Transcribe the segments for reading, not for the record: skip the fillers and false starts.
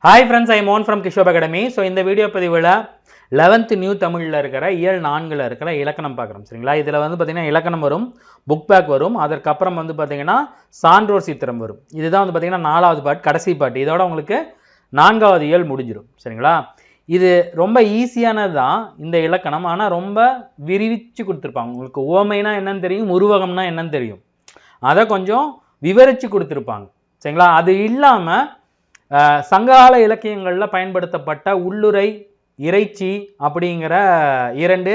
Hi friends, I மோன் from Kishop academy. So இந்த video பதிவில் 11th நியூ தமிழில் இருக்கிற இயல் 4 இருக்கிற இலக்கணம் பார்க்குறோம். சரிங்களா? இதில் வந்து பார்த்திங்கன்னா இலக்கணம் வரும், புக் பேக் வரும், அதற்கப்புறம் வந்து பார்த்திங்கன்னா சான்றோர் சித்திரம் வரும். இதுதான் வந்து பார்த்திங்கன்னா 4வது பார்ட், கடைசி பார்ட். இதோட உங்களுக்கு 4வது இயல் முடிஞ்சிடும். சரிங்களா? இது ரொம்ப ஈஸியானது தான் இந்த இலக்கணம். ஆனால் ரொம்ப விரிவிச்சு கொடுத்துருப்பாங்க. உங்களுக்கு ஓமைனா என்னன்னு தெரியும், உருவகம்னா என்னன்னு தெரியும், அதை கொஞ்சம் விவரித்து கொடுத்துருப்பாங்க. சரிங்களா? அது இல்லாமல் சங்ககால இலக்கியங்களில் பயன்படுத்தப்பட்ட உள்ளுரை, இறைச்சி அப்படிங்கிற 2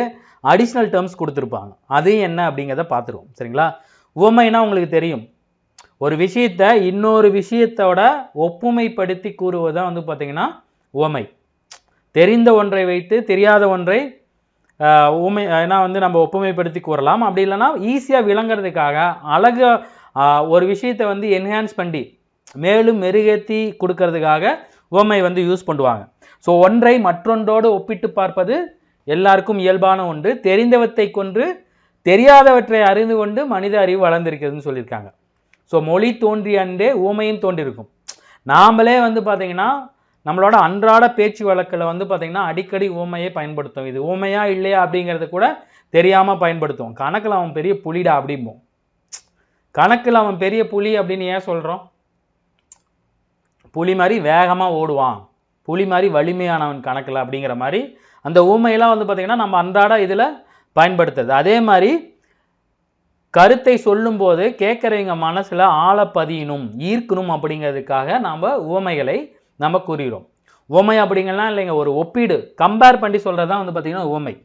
அடிஷ்னல் டேர்ம்ஸ் கொடுத்துருப்பாங்க. அது என்ன அப்படிங்கிறத பார்த்துருவோம். சரிங்களா? உவமைனா உங்களுக்கு தெரியும், ஒரு விஷயத்தை இன்னொரு விஷயத்தோட ஒப்புமைப்படுத்தி கூறுவதான் வந்து பார்த்திங்கன்னா உவமை. தெரிந்த ஒன்றை வைத்து தெரியாத ஒன்றை உவமை வந்து நம்ம ஒப்புமைப்படுத்தி கூறலாம். அப்படி இல்லைன்னா ஈஸியாக விளங்குறதுக்காக அழகு ஒரு விஷயத்தை வந்து என்ஹான்ஸ் பண்ணி மேலும் மெருகேற்றி கொடுக்கறதுக்காக உவமை வந்து யூஸ் பண்ணுவாங்க. ஸோ ஒன்றை மற்றொன்றோடு ஒப்பிட்டு பார்ப்பது எல்லாருக்கும் இயல்பான ஒன்று. தெரிந்தவற்றை கொன்று தெரியாதவற்றை அறிந்து கொண்டு மனித அறிவு வளர்ந்திருக்கிறதுன்னு சொல்லியிருக்காங்க. ஸோ மொழி தோன்றிய அன்றே உவமையும் தோன்றியிருக்கும். நாமளே வந்து பார்த்திங்கன்னா நம்மளோட அன்றாட பேச்சு வழக்கில் வந்து பார்த்திங்கன்னா அடிக்கடி உவமையை பயன்படுத்தும். இது உவமையா இல்லையா அப்படிங்கிறது கூட தெரியாமல் பயன்படுத்துவோம். கணக்கில் அவன் பெரிய புலிடா அப்படிம்போம். கணக்கில் அவன் பெரிய புலி அப்படின்னு ஏன் சொல்கிறோம்? புலி மாதிரி வேகமாக ஓடுவான், புலி மாதிரி வலிமையானவன் கணக்கில் அப்படிங்கிற மாதிரி அந்த ஊமையெல்லாம் வந்து பார்த்திங்கன்னா நம்ம அன்றாட இதில் பயன்படுத்துறது. அதே மாதிரி கருத்தை சொல்லும்போது கேட்குறவங்க மனசில் ஆழப்பதியணும், ஈர்க்கணும் அப்படிங்கிறதுக்காக நாம் உவமைகளை நம்ம கூறுகிறோம். உவமை அப்படிங்கலாம் இல்லைங்க, ஒரு ஒப்பீடு, கம்பேர் பண்ணி சொல்கிறது தான் வந்து பார்த்திங்கன்னா உவமை.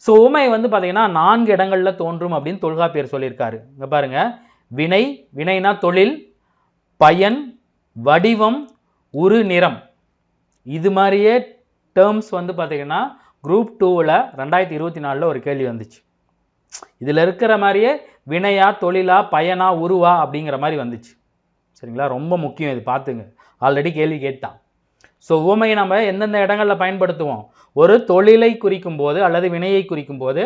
ஸோ உவமை வந்து பார்த்திங்கன்னா 4 இடங்களில் தோன்றும் அப்படின்னு தொல்காப்பியர் சொல்லியிருக்காரு. இங்கே பாருங்கள், வினை, வினைனா தொழில், பயன், வடிவம், உரு, நிறம். இது மாதிரியே டேர்ம்ஸ் வந்து பார்த்திங்கன்னா குரூப் 2ல் 2024 ஒரு கேள்வி வந்துச்சு. இதில் இருக்கிற மாதிரியே வினையா, தொழிலா, பயனா, உருவா அப்படிங்கிற மாதிரி வந்துச்சு. சரிங்களா? ரொம்ப முக்கியம், இது பார்த்துங்க, ஆல்ரெடி கேள்வி கேட்டான். ஸோ உவமையை நம்ம எந்தெந்த இடங்களில் பயன்படுத்துவோம்? ஒரு தொழிலை குறிக்கும் போது, அல்லது வினையை குறிக்கும் போது,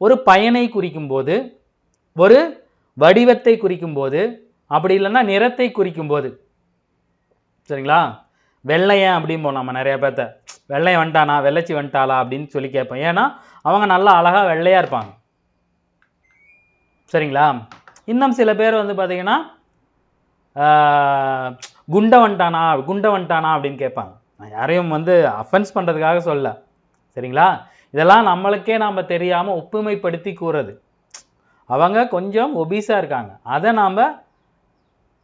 ஒரு பயனை குறிக்கும் போது, ஒரு வடிவத்தை குறிக்கும் போது, அப்படி இல்லைன்னா நிறத்தை குறிக்கும் போது. சரிங்களா? வெள்ளையன் அப்படிம்போம் நம்ம நிறைய பேர்த்த, வெள்ளையன் வந்துட்டானா, வெள்ளைச்சி வந்துட்டாளா அப்படின்னு சொல்லி கேட்போம். ஏன்னா அவங்க நல்லா அழகாக வெள்ளையாக இருப்பாங்க. சரிங்களா? இன்னும் சில பேர் வந்து பார்த்திங்கன்னா குண்டை வந்துட்டானா அப்படின்னு கேட்பாங்க. நான் யாரையும் வந்து அஃபென்ஸ் பண்ணுறதுக்காக சொல்ல. சரிங்களா? இதெல்லாம் நம்மளுக்கே நாம் தெரியாமல் ஒப்புமைப்படுத்தி கூறுறது. அவங்க கொஞ்சம் ஒபீஸாக இருக்காங்க, அதை நாம்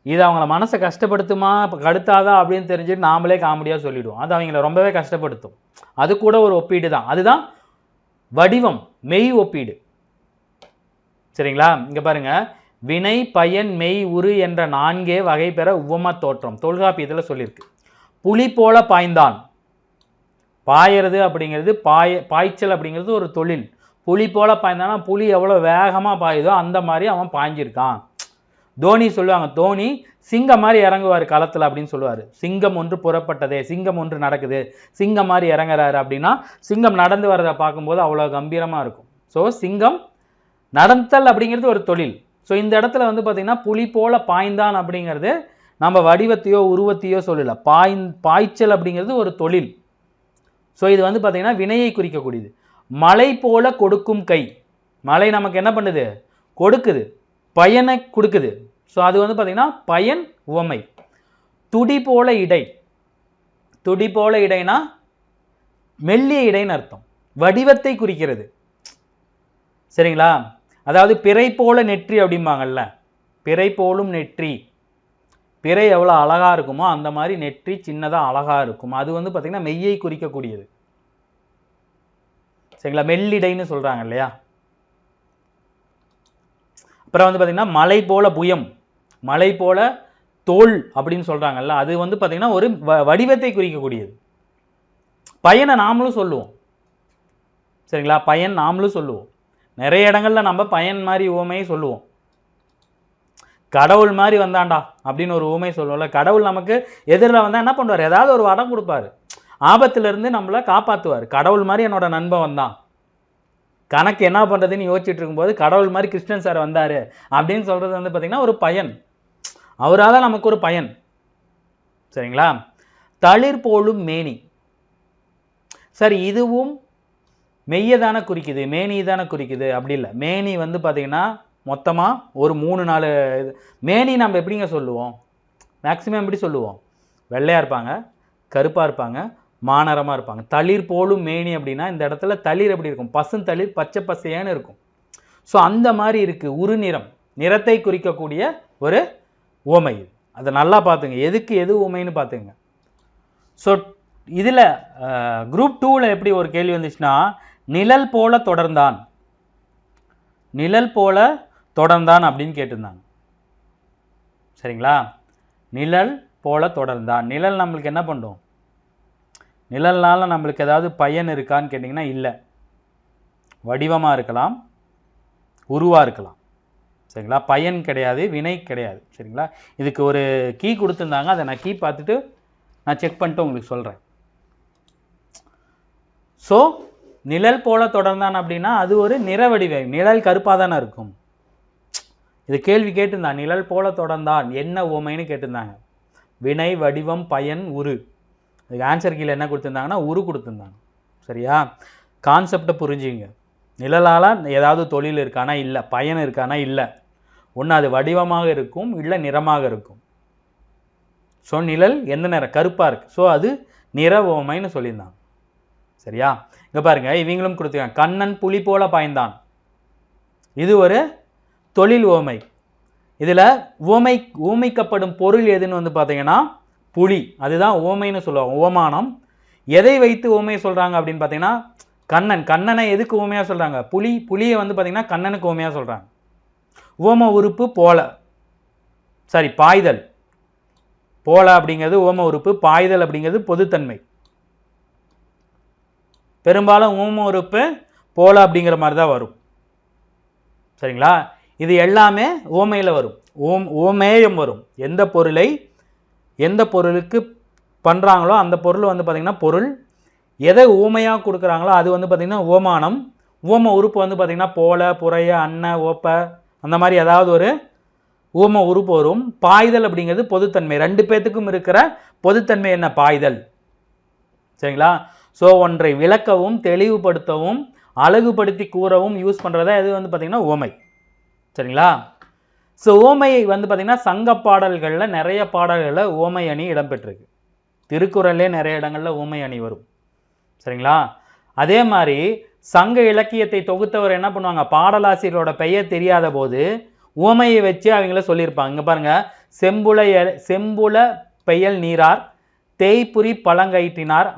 இது அவங்கள மனசை கஷ்டப்படுத்துமா கடுத்தாதா அப்படின்னு தெரிஞ்சுட்டு நாமளே காமெடியாக சொல்லிவிடுவோம். அது அவங்கள ரொம்பவே கஷ்டப்படுத்தும். அது கூட ஒரு ஒப்பீடு தான். அதுதான் வடிவம், மெய் ஒப்பீடு. சரிங்களா? இங்கே பாருங்கள், வினை, பயன், மெய், உரு என்ற 4 வகை பெற உவம தோற்றம் தொல்காப்பியத்தில் சொல்லியிருக்கு. புலி போல பாய்ந்தான். பாயறது அப்படிங்கிறது, பாய்ச்சல் அப்படிங்கிறது ஒரு தொழில். புலி போல பாய்ந்தானா புலி எவ்வளோ வேகமாக பாயுதோ அந்த மாதிரி அவன் பாய்ஞ்சிருக்கான். தோனி சொல்லுவாங்க, தோனி சிங்கம் மாதிரி இறங்குவார் களத்தில் அப்படின்னு சொல்லுவார். சிங்கம் ஒன்று புறப்பட்டதே, சிங்கம் ஒன்று நடக்குது, சிங்கம் மாதிரி இறங்குறாரு அப்படின்னா சிங்கம் நடந்து வரதை பார்க்கும்போது அவ்வளோ கம்பீரமாக இருக்கும். ஸோ சிங்கம் நடத்தல் அப்படிங்கிறது ஒரு தொழில். ஸோ இந்த இடத்துல வந்து பார்த்திங்கன்னா புலி போல பாய்ந்தான் அப்படிங்கிறது நம்ம வடிவத்தையோ உருவத்தையோ சொல்லலை, பாய்ச்சல் அப்படிங்கிறது ஒரு தொழில். ஸோ இது வந்து பார்த்திங்கன்னா வினையை குறிக்கக்கூடியது. மலை போல கொடுக்கும் கை, மலை நமக்கு என்ன பண்ணுது? கொடுக்குது, பயனை கொடுக்குது. ஸோ அது வந்து பார்த்திங்கன்னா பயன், உவமை. துடி போல இடை, துடி போல இடைனா மெல்லிய இடைன்னு அர்த்தம், வடிவத்தை குறிக்கிறது. சரிங்களா? அதாவது பிறை போல நெற்றி அப்படிம்பாங்கல்ல, பிறை போலும் நெற்றி, பிறை எவ்வளோ அழகாக இருக்குமோ அந்த மாதிரி நெற்றி சின்னதாக அழகாக இருக்கும். அது வந்து பார்த்திங்கன்னா மெய்யை குறிக்கக்கூடியது. சரிங்களா? மெல்லிடைன்னு சொல்கிறாங்க இல்லையா? அப்புறம் வந்து பார்த்திங்கன்னா மலை போல புயம், மலை போல தோல் அப்படின்னு சொல்கிறாங்கல்ல, அது வந்து பார்த்திங்கன்னா ஒரு வடிவத்தை குறிக்கக்கூடியது. பயனை நாமளும் சொல்லுவோம். சரிங்களா? பயன் நாமளும் சொல்லுவோம். நிறைய இடங்களில் நம்ம பயன் மாதிரி உவமையை சொல்லுவோம். கடவுள் மாதிரி வந்தாண்டா அப்படின்னு ஒரு உவமை சொல்லுவோம்ல. கடவுள் நமக்கு எதிரில் வந்தால் என்ன பண்ணுவார்? ஏதாவது ஒரு வரம் கொடுப்பார், ஆபத்திலிருந்து நம்மளை காப்பாற்றுவார். கடவுள் மாதிரி என்னோட நண்பன் வந்தான், கணக்கு என்ன பண்ணுறதுன்னு யோசிச்சுட்டு இருக்கும்போது கடவுள் மாதிரி கிருஷ்ணன் சார் வந்தார் அப்படின்னு சொல்கிறது வந்து பார்த்திங்கன்னா ஒரு பயன். அவரால் நமக்கு ஒரு பயன். சரிங்களா? தளிர் போலும் மேனி. சரி, இதுவும் மெய்யை தானே குறிக்குது, மேனி தானே குறிக்குது? அப்படி இல்லை. மேனி வந்து பார்த்தீங்கன்னா மொத்தமாக ஒரு 3-4 மேனி நம்ம எப்படிங்க சொல்லுவோம்? மேக்சிமம் எப்படி சொல்லுவோம்? வெள்ளையாக இருப்பாங்க, கருப்பாக இருப்பாங்க, மானரமாக இருப்பாங்க. தளிர் போலும் மேனி அப்படின்னா இந்த இடத்துல தளிர் எப்படி இருக்கும்? பசுந்தளிர் பச்சை பசையான்னு இருக்கும். ஸோ அந்த மாதிரி இருக்குது. உரு நிறம், நிறத்தை குறிக்கக்கூடிய ஒரு ஓமை. அதை நல்லா பார்த்துங்க, எதுக்கு எது ஓமைன்னு பார்த்துங்க. ஸோ இதில் குரூப் 2ல் எப்படி ஒரு கேள்வி வந்துச்சுன்னா, நிழல் போல தொடர்ந்தான், நிழல் போல தொடர்ந்தான் அப்படின்னு கேட்டிருந்தாங்க. சரிங்களா? நிழல் போல தொடர்ந்தான். நிழல் நம்மளுக்கு என்ன பண்ணும்? நிழல்னால நம்மளுக்கு ஏதாவது பயன் இருக்கான்னு கேட்டிங்கன்னா இல்லை. வடிவமாக இருக்கலாம், உருவாக இருக்கலாம். சரிங்களா? பயன் கிடையாது, வினை கிடையாது. சரிங்களா? இதுக்கு ஒரு கீ கொடுத்துருந்தாங்க, அதை நான் கீ பார்த்துட்டு நான் செக் பண்ணிட்டு உங்களுக்கு சொல்கிறேன். ஸோ நிழல் போல தொடர்ந்தான் அப்படின்னா அது ஒரு நிற வடிவம். நிழல் கருப்பாக தானே இருக்கும். இது கேள்வி கேட்டிருந்தான், நிழல் போல தொடர்ந்தான் என்ன ஓமைன்னு கேட்டிருந்தாங்க. வினை, வடிவம், பயன், உரு. அதுக்கு ஆன்சர் கீழே என்ன கொடுத்துருந்தாங்கன்னா உரு கொடுத்துருந்தாங்க. சரியா? கான்செப்டை புரிஞ்சுங்க. நிழலால் ஏதாவது தொழில் இருக்கானா? இல்லை. பயன் இருக்கானா? இல்லை. ஒன்று அது வடிவமாக இருக்கும், இல்லை நிறமாக இருக்கும். ஸோ நிழல் எந்த நிறம்? கருப்பாக இருக்குது. ஸோ அது நிற ஓமைன்னு சொல்லியிருந்தாங்க. சரியா? இங்கே பாருங்க, இவங்களும் கொடுத்துருக்காங்க. கண்ணன் புலி போல பாய்ந்தான். இது ஒரு தொழில் ஓமை. இதில் ஓமைக்கப்படும் பொருள் எதுன்னு வந்து பார்த்தீங்கன்னா புலி. அதுதான் ஓமைன்னு சொல்லுவாங்க, ஓமானம். எதை வைத்து ஓமையை சொல்கிறாங்க அப்படின்னு பார்த்தீங்கன்னா கண்ணனை எதுக்கு ஓமையாக சொல்கிறாங்க? புலியை வந்து பார்த்தீங்கன்னா கண்ணனுக்கு ஓமையாக சொல்கிறாங்க. ஓம உறுப்பு போல, சரி பாய்தல். போல அப்படிங்கிறது ஓம உறுப்பு, பாய்தல் அப்படிங்கிறது பொதுத்தன்மை. பெரும்பாலும் ஓம உறுப்பு போல அப்படிங்கிற மாதிரி தான் வரும். சரிங்களா? இது எல்லாமே ஓமையில் வரும். ஓமேயம் வரும். எந்த பொருளுக்கு பண்ணுறாங்களோ அந்த பொருள் வந்து பார்த்திங்கன்னா பொருள். எதை ஓமையாக கொடுக்குறாங்களோ அது வந்து பார்த்திங்கன்னா ஓமானம். ஓம உறுப்பு வந்து பார்த்திங்கன்னா போல, புறைய, அன்ன, ஓப்ப அந்த மாதிரி ஏதாவது ஒரு ஓம உறுப்பு வரும். பாய்தல் அப்படிங்கிறது பொதுத்தன்மை. ரெண்டு பேத்துக்கும் இருக்கிற பொதுத்தன்மை என்ன? பாய்தல். சரிங்களா? ஸோ ஒன்றை விளக்கவும், தெளிவுபடுத்தவும், அழகுபடுத்தி கூறவும் யூஸ் பண்ணுறதா இது வந்து பார்த்திங்கன்னா ஓமை. சரிங்களா? ஸோ ஓமையை வந்து பார்த்திங்கன்னா சங்க பாடல்களில் நிறைய பாடல்களில் ஓமை அணி இடம்பெற்றிருக்கு. திருக்குறள்லே நிறைய இடங்களில் ஓமை அணி வரும். சரிங்களா? அதே மாதிரி சங்க இலக்கியத்தை தொகுத்தவர் என்ன பண்ணுவாங்க? பாடலாசிரியரோட பெயர் தெரியாத போது ஓமையை வச்சு அவங்கள சொல்லியிருப்பாங்க. இங்கே பாருங்க, செம்புல பெயல் நீரார், தேய்புரி பழங்கயிற்றினார்,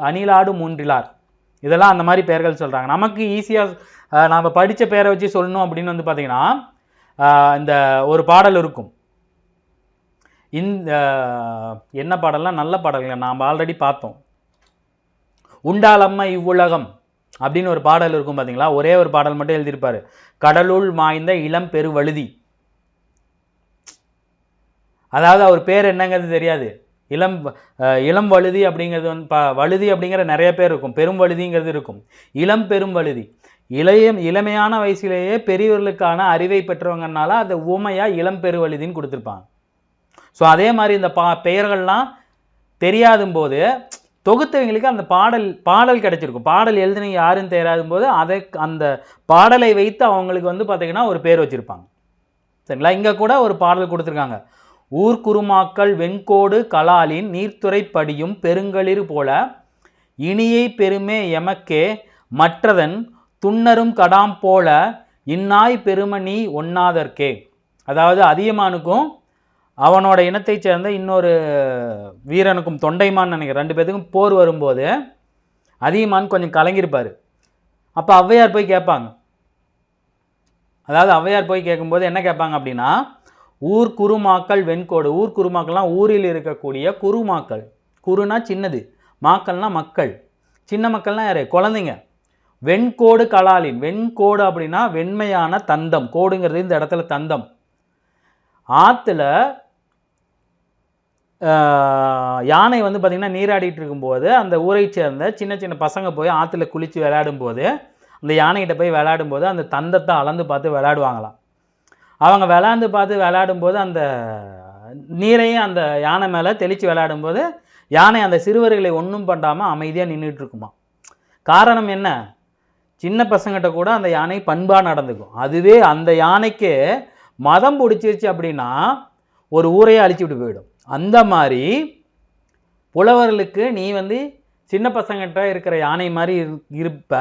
அணிலாடு மூன்றிலார். இதெல்லாம் அந்த மாதிரி பெயர்கள் சொல்கிறாங்க. நமக்கு ஈஸியாக நாம் படித்த பேரை வச்சு சொல்லணும் அப்படின்னு வந்து பார்த்தீங்கன்னா இந்த ஒரு பாடல் இருக்கும். இந்த என்ன பாடல்லாம் நல்ல பாடல்கள் நாம் ஆல்ரெடி பார்த்தோம். உண்டாலம்மா இவ்வுலகம் அப்படின்னு ஒரு பாடல் இருக்கும் பார்த்தீங்களா? ஒரே ஒரு பாடல் மட்டும் எழுதியிருப்பாரு. கடலுள் மாய்ந்த இளம் பெரு வழுதி. அதாவது அவர் பேர் என்னங்கிறது தெரியாது. இளம் வழுதி அப்படிங்கிறது வந்து வழுதி அப்படிங்கிற நிறைய பேர் இருக்கும். பெரும் வழுதிங்கிறது இருக்கும். இளம் பெரும் வழுதி. இளமையான வயசுலேயே பெரியவர்களுக்கான அறிவை பெற்றவங்கனால அதை ஊமையா இளம் பெரு வழுதின்னு கொடுத்துருப்பாங்க. ஸோ அதே மாதிரி இந்த பெயர்கள்லாம் தெரியாதும் போது தொகுத்தவங்களுக்கு அந்த பாடல் கிடைச்சிருக்கும். பாடல் எழுதுனீங்க யாருன்னு தெரியாத போது அந்த பாடலை வைத்து அவங்களுக்கு வந்து பார்த்தீங்கன்னா ஒரு பேர் வச்சிருப்பாங்க. சரிங்களா? இங்கே கூட ஒரு பாடல் கொடுத்துருக்காங்க. ஊர்குருமாக்கள் வெண்கோடு கலாலின் நீர்த்துறை படியும் பெருங்களிர் போல இனியை பெருமே எமக்கே மற்றதன் துன்னரும் கடாம் போல இன்னாய் பெரும நீ ஒன்னாதற்கே. அதாவது அதியமானுக்கும் அவனோட இனத்தை சேர்ந்த இன்னொரு வீரனுக்கும், தொண்டைமான் நினைக்கிறேன், ரெண்டு பேத்துக்கும் போர் வரும்போது அதியமான் கொஞ்சம் கலங்கியிருப்பார். அப்போ ஔவையார் போய் கேட்பாங்க. அதாவது ஔவையார் போய் கேட்கும்போது என்ன கேட்பாங்க அப்படின்னா, ஊர் குருமாக்கள் வெண்கோடு. ஊர் குருமாக்கள்லாம் ஊரில் இருக்கக்கூடிய குருமாக்கள். குருனா சின்னது, மாக்கள்னா மக்கள். சின்ன மக்கள்னா யாரு? குழந்தைங்க. வெண்கோடு கலாலின். வெண்கோடு அப்படின்னா வெண்மையான தந்தம். கோடுங்கிறது இந்த இடத்துல தந்தம். ஆற்றுல யானை வந்து பார்த்திங்கன்னா நீராடிட்டு இருக்கும்போது அந்த ஊரை சேர்ந்த சின்ன சின்ன பசங்க போய் ஆற்றுல குளித்து விளையாடும் போது அந்த யானைகிட்ட போய் விளையாடும் போது அந்த தந்தத்தை அளந்து பார்த்து விளையாடுவாங்களாம். அவங்க விளையாண்டு பார்த்து விளையாடும் போது அந்த நீரையும் அந்த யானை மேலே தெளித்து விளையாடும் போது யானை அந்த சிறுவர்களை ஒன்றும் பண்ணாமல் அமைதியாக நின்றுட்டு இருக்குமா. காரணம் என்ன? சின்ன பசங்கிட்ட கூட அந்த யானை பண்பாக நடந்துக்கும். அதுவே அந்த யானைக்கு மதம் பிடிச்சிருச்சு அப்படின்னா ஒரு ஊரையே அழிச்சு விட்டு போயிடும். அந்த மாதிரி புலவர்களுக்கு நீ சின்ன பசங்கிட்ட இருக்கிற யானை மாதிரி இருப்ப,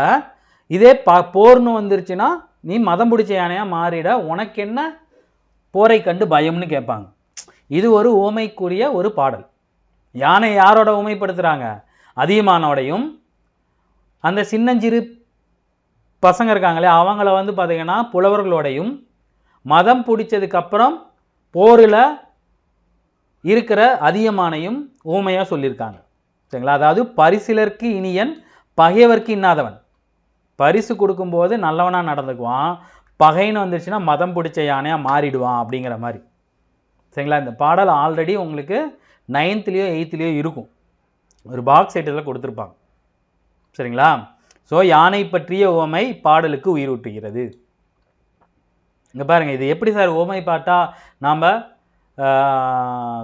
இதே போர்னு வந்துருச்சுன்னா நீ மதம் பிடிச்ச யானையாக மாறிட, உனக்கு என்ன போரை கண்டு பயம்னு கேட்பாங்க. இது ஒரு ஊமைக்குரிய ஒரு பாடல். யானை யாரோட ஊமைப்படுத்துகிறாங்க? அதியமானோடையும் அந்த சின்னஞ்சிறு பசங்க இருக்காங்களே அவங்கள பார்த்தீங்கன்னா புலவர்களோடையும் மதம் பிடிச்சதுக்கப்புறம் போரில் இருக்கிற அதியமானையும் ஊமையாக சொல்லியிருக்காங்க. சரிங்களா? அதாவது பரிசிலருக்கு இனியன் பகைவர்க்கு இன்னாதவன். பரிசு கொடுக்கும்போது நல்லவனாக நடந்துக்குவான், பகைன்னு வந்துருச்சுன்னா மதம் பிடிச்ச யானையாக மாறிடுவான் அப்படிங்கிற மாதிரி. சரிங்களா? இந்த பாடல் ஆல்ரெடி உங்களுக்கு 9th-லையோ 8th-லையோ இருக்கும், ஒரு பாக்ஸ் ஐட்டத்தில் கொடுத்துருப்பாங்க. சரிங்களா? ஸோ யானை பற்றிய உவமை பாடலுக்கு உயிரூட்டுகிறது. இங்கே பாருங்கள், இது எப்படி சார் உவமை பாட்டா நாம்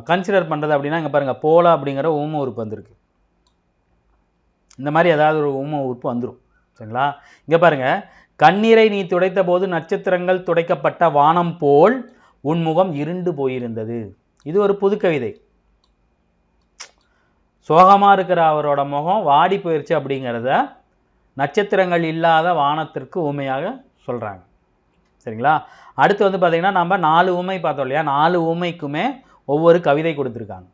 கன்சிடர் பண்ணுறது அப்படின்னா, இங்கே பாருங்கள், போலா அப்படிங்கிற ஊம உறுப்பு வந்திருக்கு. இந்த மாதிரி ஏதாவது ஒரு ஊம உறுப்பு வந்துடும். சரிங்களா? இங்கே பாருங்கள், கண்ணீரை நீ துடைத்த போது நட்சத்திரங்கள் துடைக்கப்பட்ட வானம் போல் உன் முகம் இருண்டு போயிருந்தது. இது ஒரு புது கவிதை. சோகமாக இருக்கிற அவரோட முகம் வாடி போயிடுச்சு அப்படிங்கிறத நட்சத்திரங்கள் இல்லாத வானத்திற்கு ஊமையாக சொல்கிறாங்க. சரிங்களா? அடுத்து பார்த்தீங்கன்னா நம்ம 4 ஊமை பார்த்தோம் இல்லையா? 4 ஊமைக்குமே ஒவ்வொரு கவிதை கொடுத்துருக்காங்க.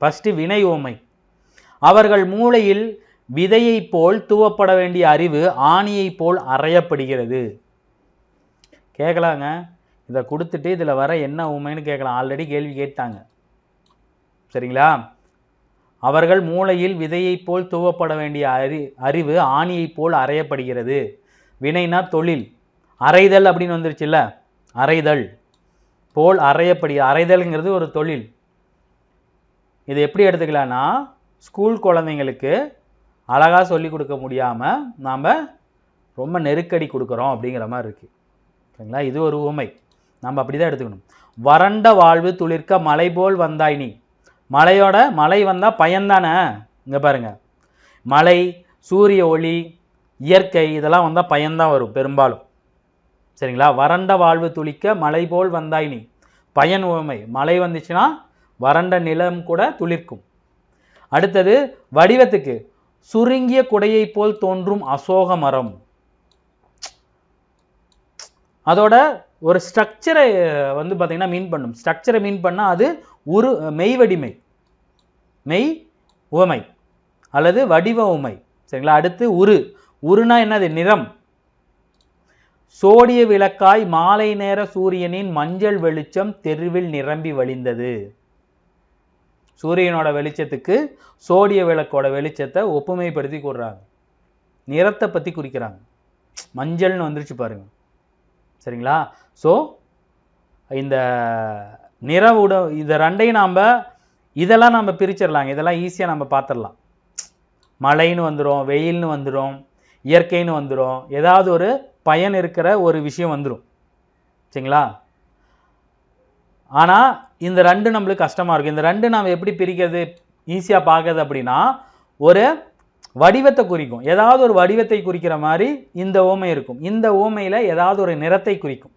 ஃபஸ்ட்டு வினை ஊமை. அவர்கள் மூளையில் விதையை போல் தூவப்பட வேண்டிய அறிவு ஆணியை போல் அறையப்படுகிறது. கேட்கலாங்க, இதை கொடுத்துட்டு இதில் வர என்ன ஊமைன்னு கேட்கலாம். ஆல்ரெடி கேள்வி கேட்டாங்க. சரிங்களா? அவர்கள் மூளையில் விதையை போல் தூவப்பட வேண்டிய அறிவு ஆணியை போல் அறையப்படுகிறது. வினைனா தொழில், அறைதல் அப்படின்னு வந்துருச்சுல்ல, அறைதல் போல் அறைதல்ங்கிறது ஒரு தொழில். இது எப்படி எடுத்துக்கலாம்னா, ஸ்கூல் குழந்தைங்களுக்கு அழகாக சொல்லி கொடுக்க முடியாமல் நாம் ரொம்ப நெருக்கடி கொடுக்குறோம் அப்படிங்கிற மாதிரி இருக்குது. சரிங்களா? இது ஒரு ஊமை, நம்ம அப்படி தான் எடுத்துக்கணும். வறண்ட வாழ்வு துளிர்க்க மலை போல் வந்தாய் நீ. மழை வந்தால் பயன்தானே. இங்கே பாருங்கள், மழை, சூரிய ஒளி, இயற்கை இதெல்லாம் வந்தால் பயன்தான் வரும் பெரும்பாலும். சரிங்களா? வறண்ட வாழ்வு துளிக்க மலை போல் வந்தாய் நீ, பயன் உவமை. மழை வந்துச்சுன்னா வறண்ட நிலம் கூட துளிர்க்கும். அடுத்தது வடிவத்துக்கு, சுருங்கிய குடையை போல் தோன்றும் அசோக மரம். அதோட ஒரு ஸ்ட்ரக்சரை பார்த்தீங்கன்னா மீன் பண்ணும். ஸ்ட்ரக்சரை மீன் பண்ணால் அது மெய்வடிமை, மெய் உவமை அல்லது வடிவ உமை. சரிங்களா? அடுத்து உருனா என்னது? நிறம். சோடிய விளக்காய் மாலை நேர சூரியனின் மஞ்சள் வெளிச்சம் தெருவில் நிரம்பி வழிந்தது. சூரியனோட வெளிச்சத்துக்கு சோடிய விளக்கோட வெளிச்சத்தை ஒப்புமைப்படுத்தி கூறுறாங்க. நிறத்தை பற்றி குறிக்கிறாங்க. மஞ்சள்னு வந்துருச்சு பாருங்க. சரிங்களா? ஸோ இந்த இதை ரெண்டையும் இதெல்லாம் நம்ம பிரிச்சிடலாங்க. இதெல்லாம் ஈஸியாக நம்ம பார்த்துடலாம். மழைன்னு வந்துடும், வெயில்னு வந்துடும், இயற்கைன்னு வந்துடும், ஏதாவது ஒரு பயன் இருக்கிற ஒரு விஷயம் வந்துடும். சரிங்களா? ஆனால் இந்த ரெண்டு நம்மளுக்கு கஷ்டமாக இருக்கும். இந்த ரெண்டு நாம் எப்படி பிரிக்கிறது, ஈஸியாக பார்க்கறது அப்படின்னா, ஒரு வடிவத்தை குறிக்கும். ஏதாவது ஒரு வடிவத்தை குறிக்கிற மாதிரி இந்த ஓமை இருக்கும். இந்த ஓமையில் ஏதாவது ஒரு நிறத்தை குறிக்கும்.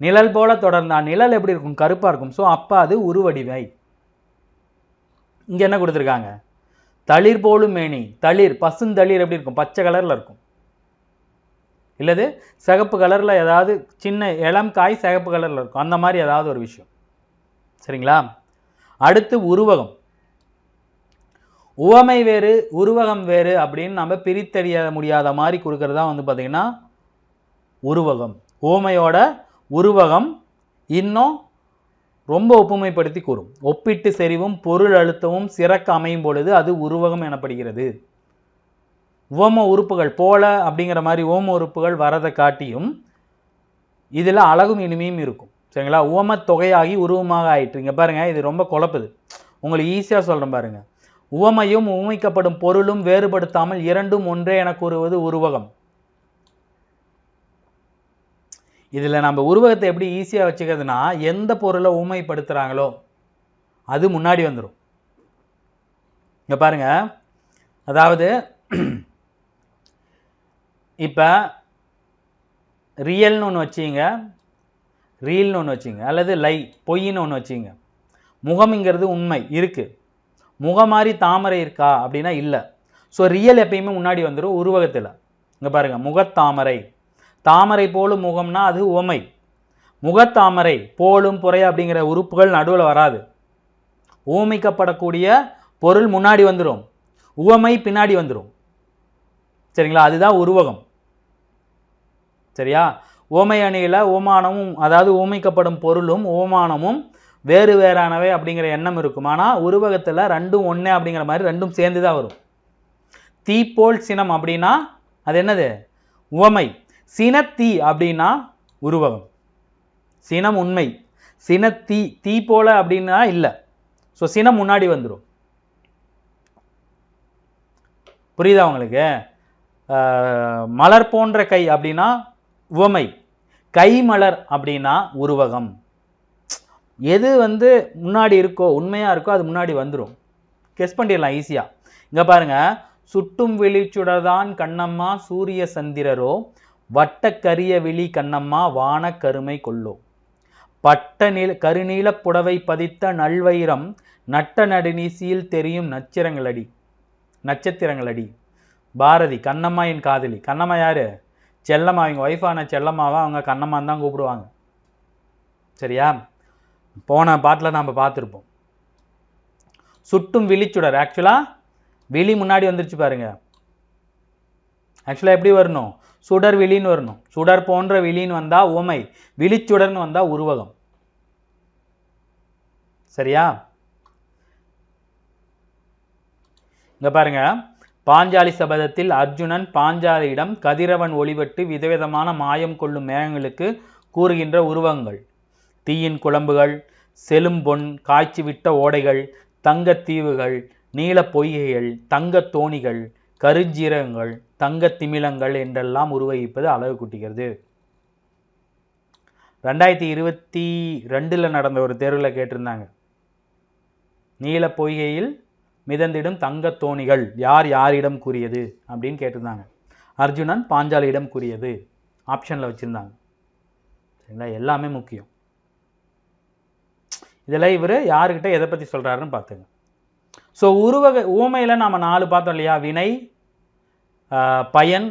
நிழல் போல தொடர்ந்தா, நிழல் எப்படி இருக்கும்? கருப்பாக இருக்கும். ஸோ அப்போ அது உருவடிவை. இங்கே என்ன கொடுத்துருக்காங்க? தளிர் போலும் மேனி. தளிர், பசுந்தளிர் எப்படி இருக்கும்? பச்சை கலரில் இருக்கும். இல்லது சிகப்பு கலரில் ஏதாவது சின்ன இளம் காய் சிகப்பு கலரில் இருக்கும். அந்த மாதிரி ஏதாவது ஒரு விஷயம். சரிங்களா? அடுத்து உருவகம். உவமை வேறு உருவகம் வேறு அப்படின்னு நம்ம பிரித்தறிய முடியாத மாதிரி கொடுக்கறதா பார்த்தீங்கன்னா உருவகம். உவமையோட உருவகம் இன்னும் ரொம்ப ஒப்புமைப்படுத்தி கூறும். ஒப்பிட்டு செறிவும் பொருள் அழுத்தமும் சிறக்க அமையும் பொழுது அது உருவகம் எனப்படுகிறது. உவம உறுப்புகள் போல அப்படிங்கிற மாதிரி உவம உறுப்புகள் வரதை காட்டியும் இதில் அழகும் இனிமையும் இருக்கும். சரிங்களா? உவம தொகையாகி உருவமாக ஆயிட்டு. இங்கே பாருங்க, இது ரொம்ப குழப்புது. உங்களுக்கு ஈஸியாக சொல்கிறேன் பாருங்க. உவமையும் உவமைக்கப்படும் பொருளும் வேறுபடுத்தாமல் இரண்டும் ஒன்றே என கூறுவது உருவகம். இதில் நம்ம உருவகத்தை எப்படி ஈஸியாக வச்சுக்கிறதுனா, எந்த பொருளை உவமைப்படுத்துகிறாங்களோ அது முன்னாடி வந்துடும். இங்க பாருங்க, அதாவது இப்போ ரியல்னு ஒன்று வச்சிங்க, ரீல்னு ஒன்று வச்சிங்க, அல்லது லை பொய்ன்னு ஒன்று வச்சிங்க. முகம்ங்கிறது உண்மை இருக்கு, முகம் மாதிரி தாமரை இருக்கா அப்படின்னா இல்லை. ஸோ ரியல் எப்பயுமே முன்னாடி வந்துடும் உருவகத்தில். இங்கே பாருங்க, முகத்தாமரை, தாமரை போலும் முகம்னா அது உவமை. முகத்தாமரை போலும் புறை அப்படிங்கிற உறுப்புகள் நடுவில் வராது. ஊமிக்கப்படக்கூடிய பொருள் முன்னாடி வந்துடும், உவமை பின்னாடி வந்துடும். சரிங்களா, அதுதான் உருவகம். சரியா, ஓமை அணியில் ஓமானமும், அதாவது ஊமிக்கப்படும் பொருளும் ஓமானமும் வேறு வேறானவை அப்படிங்கிற எண்ணம் இருக்கும். ஆனால் உருவகத்தில் ரெண்டும் ஒன்றே அப்படிங்கிற மாதிரி ரெண்டும் சேர்ந்து தான் வரும். தீப்போல் சினம் அப்படின்னா அது என்னது, உவமை. சினத்தீ அப்படின்னா உருவகம். சினம் உண்மை, சினத்தீ தீ போல அப்படின்னா இல்லை. ஸோ சினம் முன்னாடி வந்துடும். புரியுதா உங்களுக்கு? மலர் போன்ற கை அப்படின்னா உவமை, கை மலர் அப்படின்னா உருவகம். எது முன்னாடி இருக்கோ, உண்மையா இருக்கோ, அது முன்னாடி வந்துடும். கெஸ் பண்ணிடலாம் ஈஸியா. இங்க பாருங்க, சுட்டும் விழிச்சுடர்தான் கண்ணம்மா சூரிய சந்திரரோ, வட்ட கரிய விழி கண்ணம்மா வான கருமை கொள்ளோ, பட்ட கருநீல புடவை பதித்த நல்வைரம் நட்ட நடுநீசியில் தெரியும் நட்சத்திரங்களடி. பாரதி, கண்ணம்மா என் காதலி. கண்ணம்மா யாரு? செல்லம்மா. அவங்க ஒய்ஃபான செல்லம்மாவை அவங்க கண்ணம்மான்னு தான் கூப்பிடுவாங்க. சரியா, போன பாட்டில் நாம் பார்த்துருப்போம். சுட்டும் விழிச்சுடர், ஆக்சுவலாக விழி முன்னாடி வந்துருச்சு பாருங்க. ஆக்சுவலாக எப்படி வரணும்? சுடர் விழின்னு வரணும். சுடர் போன்ற விழின்னு வந்தா உவமை, விழிச்சுடர்னு வந்தா உருவகம். சரியா, இங்க பாருங்க, பாஞ்சாலி சபதத்தில் அர்ஜுனன் பாஞ்சாலியிடம் கதிரவன் ஒளிவட்டு விதவிதமான மாயம் கொள்ளும் மேகங்களுக்கு கூறுகின்ற உருவங்கள். தீயின் குழம்புகள், செலும்பொன், காய்ச்சி விட்ட ஓடைகள், தங்கத்தீவுகள், நீல பொய்கைகள், தங்க தோணிகள், கருஞ்சீரகங்கள், தங்க திமிலங்கள் என்றெல்லாம் உருவகிப்பது அழகு கூட்டுகிறது. 2022 நடந்த ஒரு தேர்வில் கேட்டிருந்தாங்க, நீல பொய்கையில் மிதந்திடும் தங்க தோணிகள் யார் யாரிடம் கூறியது அப்படின்னு கேட்டிருந்தாங்க. அர்ஜுனன் பாஞ்சாலியிடம் கூறியது ஆப்ஷனில் வச்சுருந்தாங்க. சரிங்களா, எல்லாமே முக்கியம். இதில் இவர் யாருக்கிட்ட எதை பற்றி சொல்கிறாருன்னு பார்த்துங்க. ஸோ ஊமையில் நாம் 4 பார்த்தோம் இல்லையா? வினை, பயன்,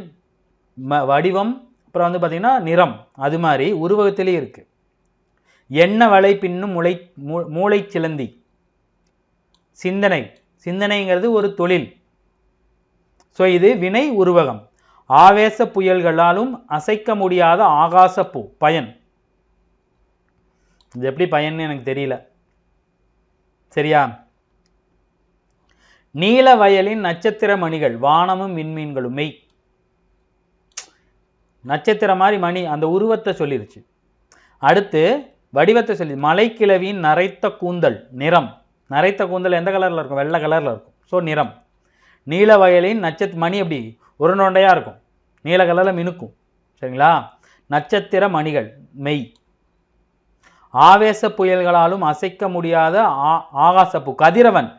வடிவம், அப்புறம் பார்த்திங்கன்னா நிறம். அது மாதிரி உருவகத்திலே இருக்குது. எண்ண வளை பின்னும் மூளை சிலந்தி. சிந்தனைங்கிறது ஒரு தொழில். ஸோ இது வினை உருவகம். ஆவேச புயல்களாலும் அசைக்க முடியாத ஆகாச பூ பயன். இது எப்படி பயன்னு எனக்கு தெரியல. சரியா, நீல வயலின் நட்சத்திர மணிகள் வானமும் விண்மீன்களும் மெய். நட்சத்திரம் மாதிரி மணி, அந்த உருவத்தை சொல்லிருச்சு. அடுத்து வடிவத்தை சொல்லி, மலைக்கிழவியின் நரைத்த கூந்தல் நிறம். நரைத்த கூந்தல் எந்த கலரில் இருக்கும்? வெள்ளை கலரில் இருக்கும். ஸோ நிறம். நீல வயலின் மணி அப்படி உருண்டையாக இருக்கும், நீல கலரில் மினுக்கும். சரிங்களா, நட்சத்திர மணிகள் மெய். ஆவேச புயல்களாலும் அசைக்க முடியாத ஆகாசப்பூ கதிரவன்.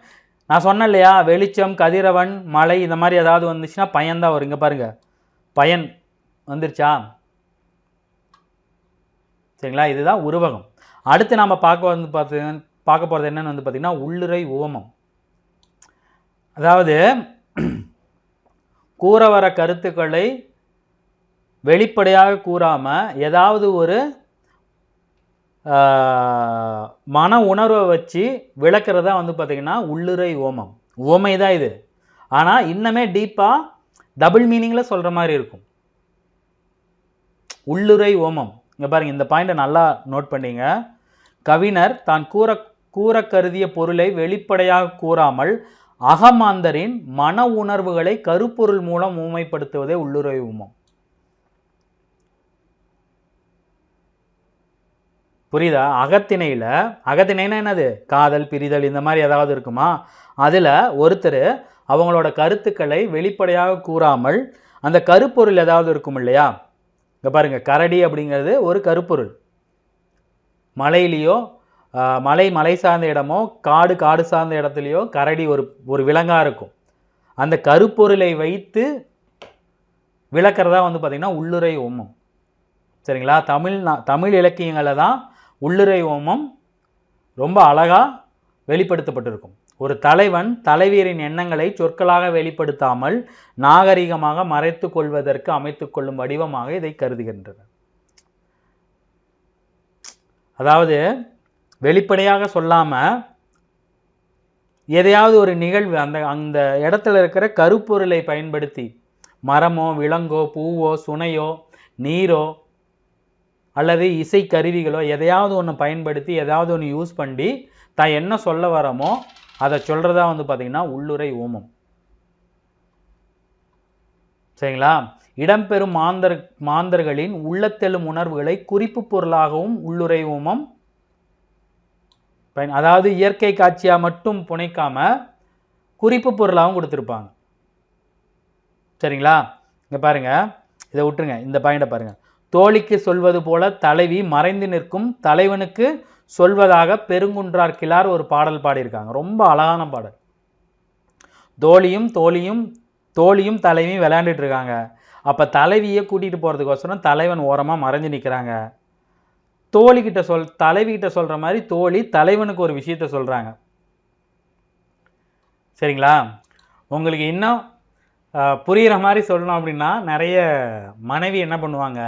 நான் சொன்னேன் இல்லையா, வெளிச்சம், கதிரவன், மழை, இந்த மாதிரி ஏதாவது வந்துச்சுன்னா பயன்தான் வரும். இங்கே பாருங்க, பயன் வந்துருச்சா? சரிங்களா, இதுதான் உருவகம். அடுத்து நாம் பார்க்க போகிறது என்னன்னு பார்த்தீங்கன்னா உள்ளுரை உவமம். அதாவது கூற வர கருத்துக்களை வெளிப்படையாக கூறாம ஏதாவது ஒரு மன உணர்வை வச்சு விளக்குறதா பார்த்தீங்கன்னா உள்ளுரை ஓமம். உவமை தான் இது, ஆனால் இன்னமே டீப்பாக டபுள் மீனிங்கில் சொல்கிற மாதிரி இருக்கும். உள்ளுரை ஓமம். இங்கே பாருங்க, இந்த பாயிண்டை நல்லா நோட் பண்ணிங்க. கவிஞர் தான் கூற கருதிய பொருளை வெளிப்படையாக கூறாமல் அகமாந்தரின் மன உணர்வுகளை கருப்பொருள் மூலம் ஊமைப்படுத்துவதே உள்ளுரை ஓமம். புரியுதா? அகத்திணைனா என்னது? காதல், பிரிதல், இந்த மாதிரி ஏதாவது இருக்குமா? அதில் ஒருத்தர் அவங்களோட கருத்துக்களை வெளிப்படையாக கூறாமல் அந்த கருப்பொருள் ஏதாவது இருக்கும் இல்லையா? இங்கே பாருங்க, கரடி அப்படிங்கிறது ஒரு கருப்பொருள். மலையிலையோ மலை சார்ந்த இடமோ காடு சார்ந்த இடத்துலையோ கரடி ஒரு விலங்காக இருக்கும். அந்த கருப்பொருளை வைத்து விளக்கிறதா வந்து பார்த்திங்கன்னா உள்ளுரை ஓமம். சரிங்களா? தமிழ் இலக்கியங்களில் தான் உள்ளுரை ஓமம் ரொம்ப அழகாக வெளிப்படுத்தப்பட்டிருக்கும். ஒரு தலைவன் தலைவியரின் எண்ணங்களை சொற்களாக வெளிப்படுத்தாமல் நாகரிகமாக மறைத்து கொள்வதற்கு அமைத்து கொள்ளும் வடிவமாக இதை கருதுகின்றனர். அதாவது வெளிப்படையாக சொல்லாம எதையாவது ஒரு நிகழ்வு அந்த இடத்துல இருக்கிற கருப்பொருளை பயன்படுத்தி மரமோ விலங்கோ பூவோ சுனையோ நீரோ அல்லது இசை கருவிகளோ எதையாவது ஒன்று பயன்படுத்தி எதாவது ஒன்று யூஸ் பண்ணி தான் என்ன சொல்ல வரமோ அதை சொல்றதா வந்து பார்த்தீங்கன்னா உள்ளுரை ஓமம். சரிங்களா? இடம்பெறும் மாந்தர்களின் உள்ளத்தெழும் உணர்வுகளை குறிப்பு பொருளாகவும் உள்ளுரை ஓமம் அதாவது இயற்கை காட்சியா மட்டும் புனைக்காம குறிப்பு பொருளாகவும் கொடுத்துருப்பாங்க. சரிங்களா? இங்க பாருங்க, இதை விட்டுருங்க, இந்த பாயிண்ட பாருங்க. தோழிக்கு சொல்வது போல தலைவி மறைந்து நிற்கும் தலைவனுக்கு சொல்வதாக பெருங்குன்றார் கிழார் ஒரு பாடல் பாடியிருக்காங்க. ரொம்ப அழகான பாடல். தோழியும் தலைவியும் விளையாண்டுட்டு இருக்காங்க. அப்ப தலைவியை கூட்டிட்டு போறதுக்கோசரம் தலைவன் ஓரமா மறைஞ்சு நிற்கிறாங்க. தலைவிகிட்ட சொல்ற மாதிரி தோழி தலைவனுக்கு ஒரு விஷயத்த சொல்றாங்க. சரிங்களா? உங்களுக்கு இன்னும் புரிகிற மாதிரி சொல்லணும் அப்படின்னா, நிறைய மனைவி என்ன பண்ணுவாங்க,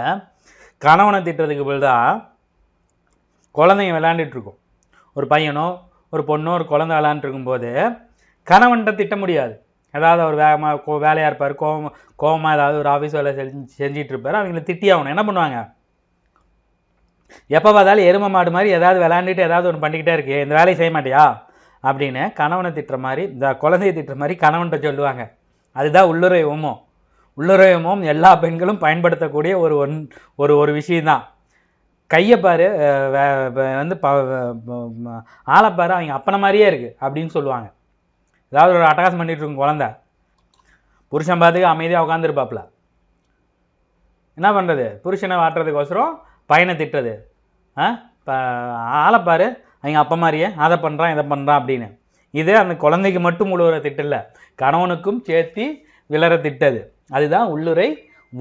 கணவனை திட்டுறதுக்கு பதிலாக குழந்தைங்க விளையாண்டுட்டு இருக்கும். ஒரு பையனோ ஒரு பொண்ணோ ஒரு குழந்தை விளையாண்டுட்டு இருக்கும்போது கணவன்கிட்ட திட்ட முடியாது. ஏதாவது அவர் வேலையாக இருப்பார், கோபமாக ஏதாவது ஒரு ஆஃபீஸ் வேலை செஞ்சிட்டு இருப்பார். அவங்கள திட்டி ஆகணும். என்ன பண்ணுவாங்க, எப்போ பார்த்தாலும் எருமை மாடு மாதிரி ஏதாவது விளையாண்டுட்டு ஏதாவது ஒன்று பண்ணிக்கிட்டே இருக்கு, இந்த வேலையை செய்ய மாட்டியா அப்படின்னு கணவனை திட்டுற மாதிரி, இந்த குழந்தையை திட்டுற மாதிரி கணவன்கிட்ட சொல்லுவாங்க. அதுதான் உள்ளுரை ஓமம். உள்ளுரை ஓமம் எல்லா பெண்களும் பயன்படுத்தக்கூடிய ஒரு விஷயம்தான். கையை பாரு, வந்து ஆளைப்பாரு, அவங்க அப்பனை மாதிரியே இருக்கு அப்படின்னு சொல்லுவாங்க. ஏதாவது ஒரு அட்டகாசம் பண்ணிட்டு இருக்கும் குழந்தை, புருஷன் பார்த்துக்கு அமைதியாக உட்காந்துருப்பாப்புல. என்ன பண்ணுறது, புருஷனை வாட்டுறதுக்கோசரம் பையனை திட்டுறது. ஆளைப்பாரு, அவங்க அப்பா மாதிரியே அதை பண்ணுறான் இதை பண்ணுறான் அப்படின்னு. இது அந்த குழந்தைக்கு மட்டும் உழுவுற திட்டு இல்லை, கணவனுக்கும் சேர்த்து விளற திட்டது. அதுதான் உள்ளுரை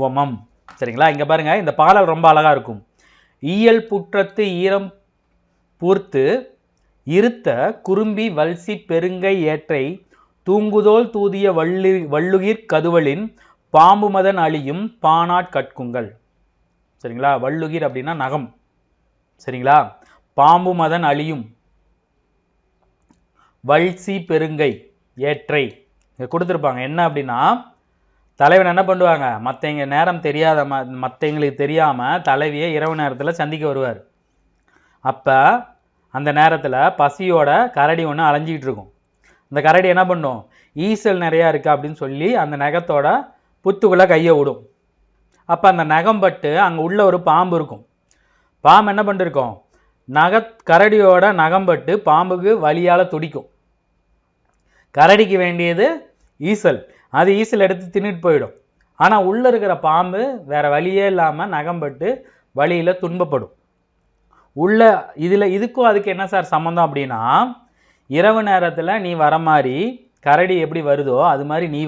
ஓமம். சரிங்களா? இங்கே பாருங்க, இந்த பாடல் ரொம்ப அழகாக இருக்கும். ஈயல் புற்றத்து ஈரம் பூர்த்து இருத்த குறும்பி வல்சி பெருங்கை ஏற்றை தூங்குதோல் தூதிய வள்ளுகிர் கதுவலின் பாம்பு மதன் அழியும் பானாட் கட்குங்கள். சரிங்களா? வள்ளுகிர் அப்படின்னா நகம். சரிங்களா? பாம்பு மதன் அழியும் வல்சி பெருங்கை ஏற்றை கொடுத்துருப்பாங்க. என்ன அப்படின்னா, தலைவன் என்ன பண்ணுவாங்க, மற்றவங்க நேரம் தெரியாத மற்றவங்களுக்கு தெரியாமல் தலைவியை இரவு நேரத்தில் சந்திக்க வருவார். அப்போ அந்த நேரத்தில் பசியோட கரடி ஒன்று அலைஞ்சிக்கிட்டு இருக்கும். அந்த கரடி என்ன பண்ணும், ஈசல் நிறையா இருக்குது அப்படின்னு சொல்லி அந்த நகத்தோட புத்துக்குள்ளே கையை விடும். அப்போ அந்த நகம் பட்டு அங்கே உள்ள ஒரு பாம்பு இருக்கும். பாம்பு என்ன பண்ணிருக்கோம், கரடியோட நகம் பட்டு பாம்புக்கு வலியால் துடிக்கும். கரடிக்கு வேண்டியது ஈசல், அது ஈசல் எடுத்து தின்னுட்டு போயிடும். ஆனால் உள்ளே இருக்கிற பாம்பு வேற வழியே இல்லாமல் நகம்பட்டு வழியில் துன்பப்படும். இதுக்கும் அதுக்கு என்ன சார் சம்மந்தம் அப்படின்னா, இரவு நேரத்தில் நீ வர மாதிரி கரடி எப்படி வருதோ அது மாதிரி நீ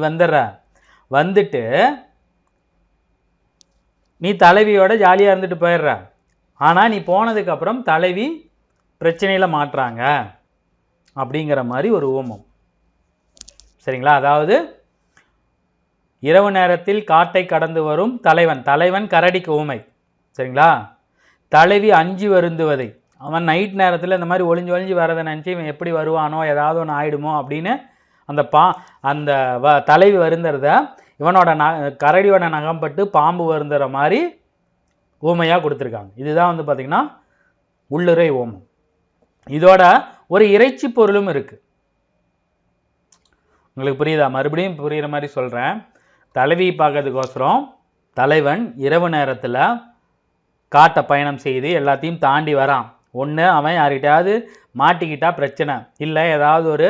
வந்துட்டு நீ தலைவியோட ஜாலியாக இருந்துட்டு போயிடுற. ஆனால் நீ போனதுக்கப்புறம் தலைவி பிரச்சனையில் மாட்டுறாங்க அப்படிங்கிற மாதிரி ஒரு ஓமம். சரிங்களா? அதாவது இரவு நேரத்தில் காட்டை கடந்து வரும் தலைவன் கரடிக்கு ஊமை. சரிங்களா? தலைவி அஞ்சு வருந்துவதை, அவன் நைட் நேரத்தில் இந்த மாதிரி ஒளிஞ்சு வரதை நினச்சி இவன் எப்படி வருவானோ, ஏதாவது ஒன்று ஆயிடுமோ அப்படின்னு அந்த தலைவி வருந்துறத இவனோட கரடியோட நகம்பட்டு பாம்பு வருந்துற மாதிரி ஊமையாக கொடுத்துருக்காங்க. இதுதான் வந்து பார்த்திங்கன்னா உள்ளுரை ஓமம். இதோட ஒரு இறைச்சி பொருளும் இருக்குது. உங்களுக்கு புரியுதா? மறுபடியும் புரிகிற மாதிரி சொல்கிறேன். தலைவி பார்க்கறதுக்கோசரம் தலைவன் இரவு நேரத்தில் காட்டை பயணம் செய்து எல்லாத்தையும் தாண்டி வரான். ஒன்று அவன் யார்கிட்டையாவது மாட்டிக்கிட்டா பிரச்சனை, இல்லை ஏதாவது ஒரு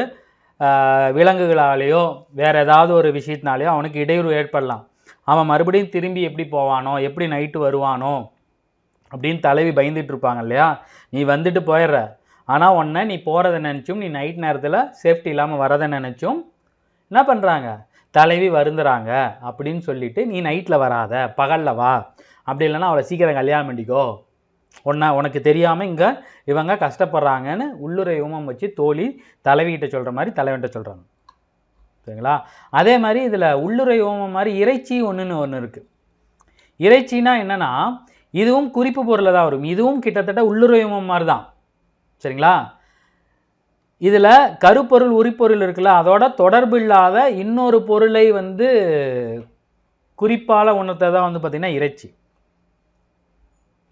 விலங்குகளாலேயோ வேறு ஏதாவது ஒரு விஷயத்தினாலேயோ அவனுக்கு இடையூறு ஏற்படலாம். அவன் மறுபடியும் திரும்பி எப்படி போவானோ, எப்படி நைட்டு வருவானோ அப்படின்னு தலைவி பயந்துட்டு இருப்பாங்க இல்லையா? நீ வந்துட்டு போயிடுற, ஆனால் உன்னை நீ போகிறத நினச்சும் நீ நைட் நேரத்தில் சேஃப்டி இல்லாமல் வரதை நினச்சும் என்ன பண்ணுறாங்க, தலைவி வருந்துறாங்க அப்படின்னு சொல்லிட்டு நீ நைட்டில் வராத, பகலில் வா, அப்படி இல்லைன்னா அவளை சீக்கிரம் கல்யாணம் பண்ணிக்கோ, உனக்கு தெரியாமல் இங்கே இவங்க கஷ்டப்படுறாங்கன்னு உள்ளுரை ஊமம் வச்சு தோழி தலைவிகிட்ட சொல்கிற மாதிரி தலைவன்கிட்ட சொல்கிறாங்க. சரிங்களா? அதே மாதிரி இதில் உள்ளுரை ஓமம் மாதிரி இறைச்சி ஒன்று இருக்குது. இறைச்சின்னா என்னன்னா இதுவும் குறிப்பு பொருளில் தான் வரும். இதுவும் கிட்டத்தட்ட உள்ளுரை ஓமம் மாதிரி தான். சரிங்களா? இதில் கருப்பொருள் உரிப்பொருள் இருக்குல்ல, அதோட தொடர்பு இல்லாத இன்னொரு பொருளை வந்து குறிப்பால் உணர்த்தை தான் வந்து பார்த்திங்கன்னா இறைச்சி.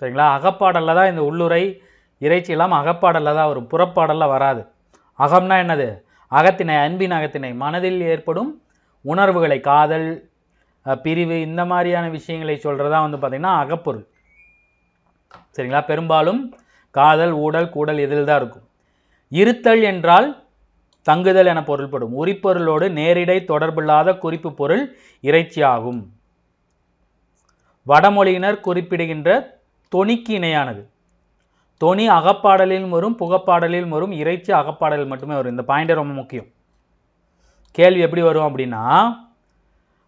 சரிங்களா? அகப்பாடலில் தான் இந்த உள்ளுரை இறைச்சி இல்லாமல் அகப்பாடலில் தான் வரும், புறப்பாடலில் வராது. அகம்னா என்னது? அகத்திணை, அன்பின் அகத்திணை, மனதில் ஏற்படும் உணர்வுகளை, காதல், பிரிவு, இந்த மாதிரியான விஷயங்களை சொல்கிறதா வந்து பார்த்திங்கன்னா அகப்பொருள். சரிங்களா? பெரும்பாலும் காதல், ஊடல், கூடல் இதில் தான் இருக்கும். இருத்தல் என்றால் தங்குதல் என பொருள்படும். உரிப்பொருளோடு நேரிடை தொடர்பில்லாத குறிப்பு பொருள் இறைச்சி ஆகும். வடமொழியினர் குறிப்பிடுகின்ற தொனிக்கு இணையானது. தொனி அகப்பாடலில் வரும், புகப்பாடலில் வரும், இறைச்சி அகப்பாடலில் மட்டுமே வரும். இந்த பாயிண்ட் ரொம்ப முக்கியம். கேள்வி எப்படி வரும் அப்படின்னா,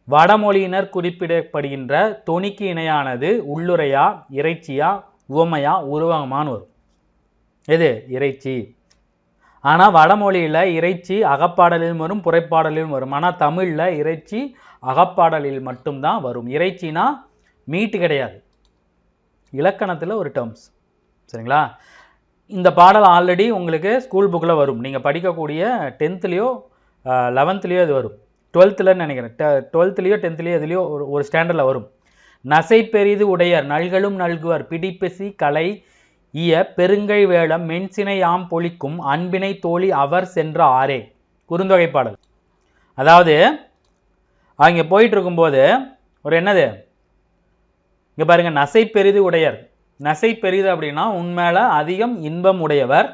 வடமொழியினர் குறிப்பிடப்படுகின்ற தொனிக்கு இணையானது உள்ளுரையா, இறைச்சியா, உவமையா, உருவகமானு வரும். எது? இறைச்சி. ஆனால் வடமொழியில் இறைச்சி அகப்பாடலிலும் வரும், புறப்பாடலிலும் வரும். ஆனால் தமிழில் இறைச்சி அகப்பாடலில் மட்டும்தான் வரும். இறைச்சினா மீட்டு கிடையாது, இலக்கணத்தில் ஒரு டேர்ம்ஸ். சரிங்களா? இந்த பாடல் ஆல்ரெடி உங்களுக்கு ஸ்கூல் புக்கில் வரும். நீங்கள் படிக்கக்கூடிய 10th-லையோ 11th-லையோ இது வரும். 12th-லன்னு நினைக்கிறேன். 12th-லையோ 10th-லையோ இதுலேயோ ஒரு ஸ்டாண்டர்டில் வரும். நசை பெரிது உடையர் நல்களும் நல்குவர் பிடிப்பெசி கலை ஈய பெருங்கை வேளம் மென்சினை யாம் பொழிக்கும் அன்பினை தோழி அவர் சென்ற ஆரே. குறுந்தொகை பாடல். அதாவது அவங்க போயிட்டு இருக்கும்போது ஒரு என்னது இங்கே பாருங்க, நசை பெரிது உடையர். நசை பெரிது அப்படின்னா உண்மையில அதிகம் இன்பம் உடையவர்,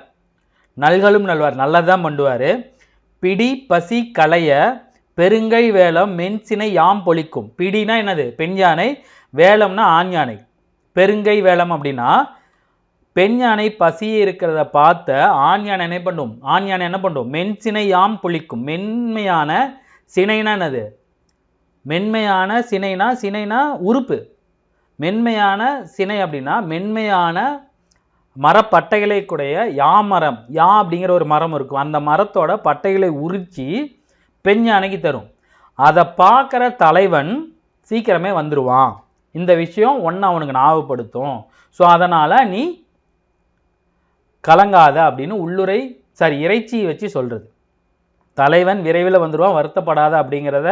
நல்களும் நல்வார், நல்லதான் பண்ணுவார், பிடி பசி களைய பெருங்கை வேளம் மென்சினை யாம் பொழிக்கும். பிடினா என்னது? பெண் யானை, வேளம்னா ஆண் யானை. பெருங்கை வேளம் அப்படின்னா பெண் யானை பசியை இருக்கிறத பார்த்த ஆண் யானை என்ன பண்ணும்? ஆண் யானை என்ன பண்ணும்? மென்சினை யாம் பொழிக்கும். மென்மையான சினைனா என்னது? மென்மையான சினைனா, சினைனா உறுப்பு. மென்மையான சினை அப்படின்னா மென்மையான மரப்பட்டைகளை கூடிய யாமரம், யா அப்படிங்கிற ஒரு மரம் இருக்கும். அந்த மரத்தோட பட்டைகளை உரிச்சி பெண் யானைக்கு தரும். அதை பார்க்குற தலைவன் சீக்கிரமே வந்துடுவான். இந்த விஷயம் ஒன்று அவனுக்கு ஞாபகப்படுத்தும். ஸோ அதனால் நீ கலங்காத அப்படின்னு உள்ளுரை இறைச்சியை வச்சு சொல்கிறது. தலைவன் விரைவில் வந்துடுவான், வருத்தப்படாத அப்படிங்கிறத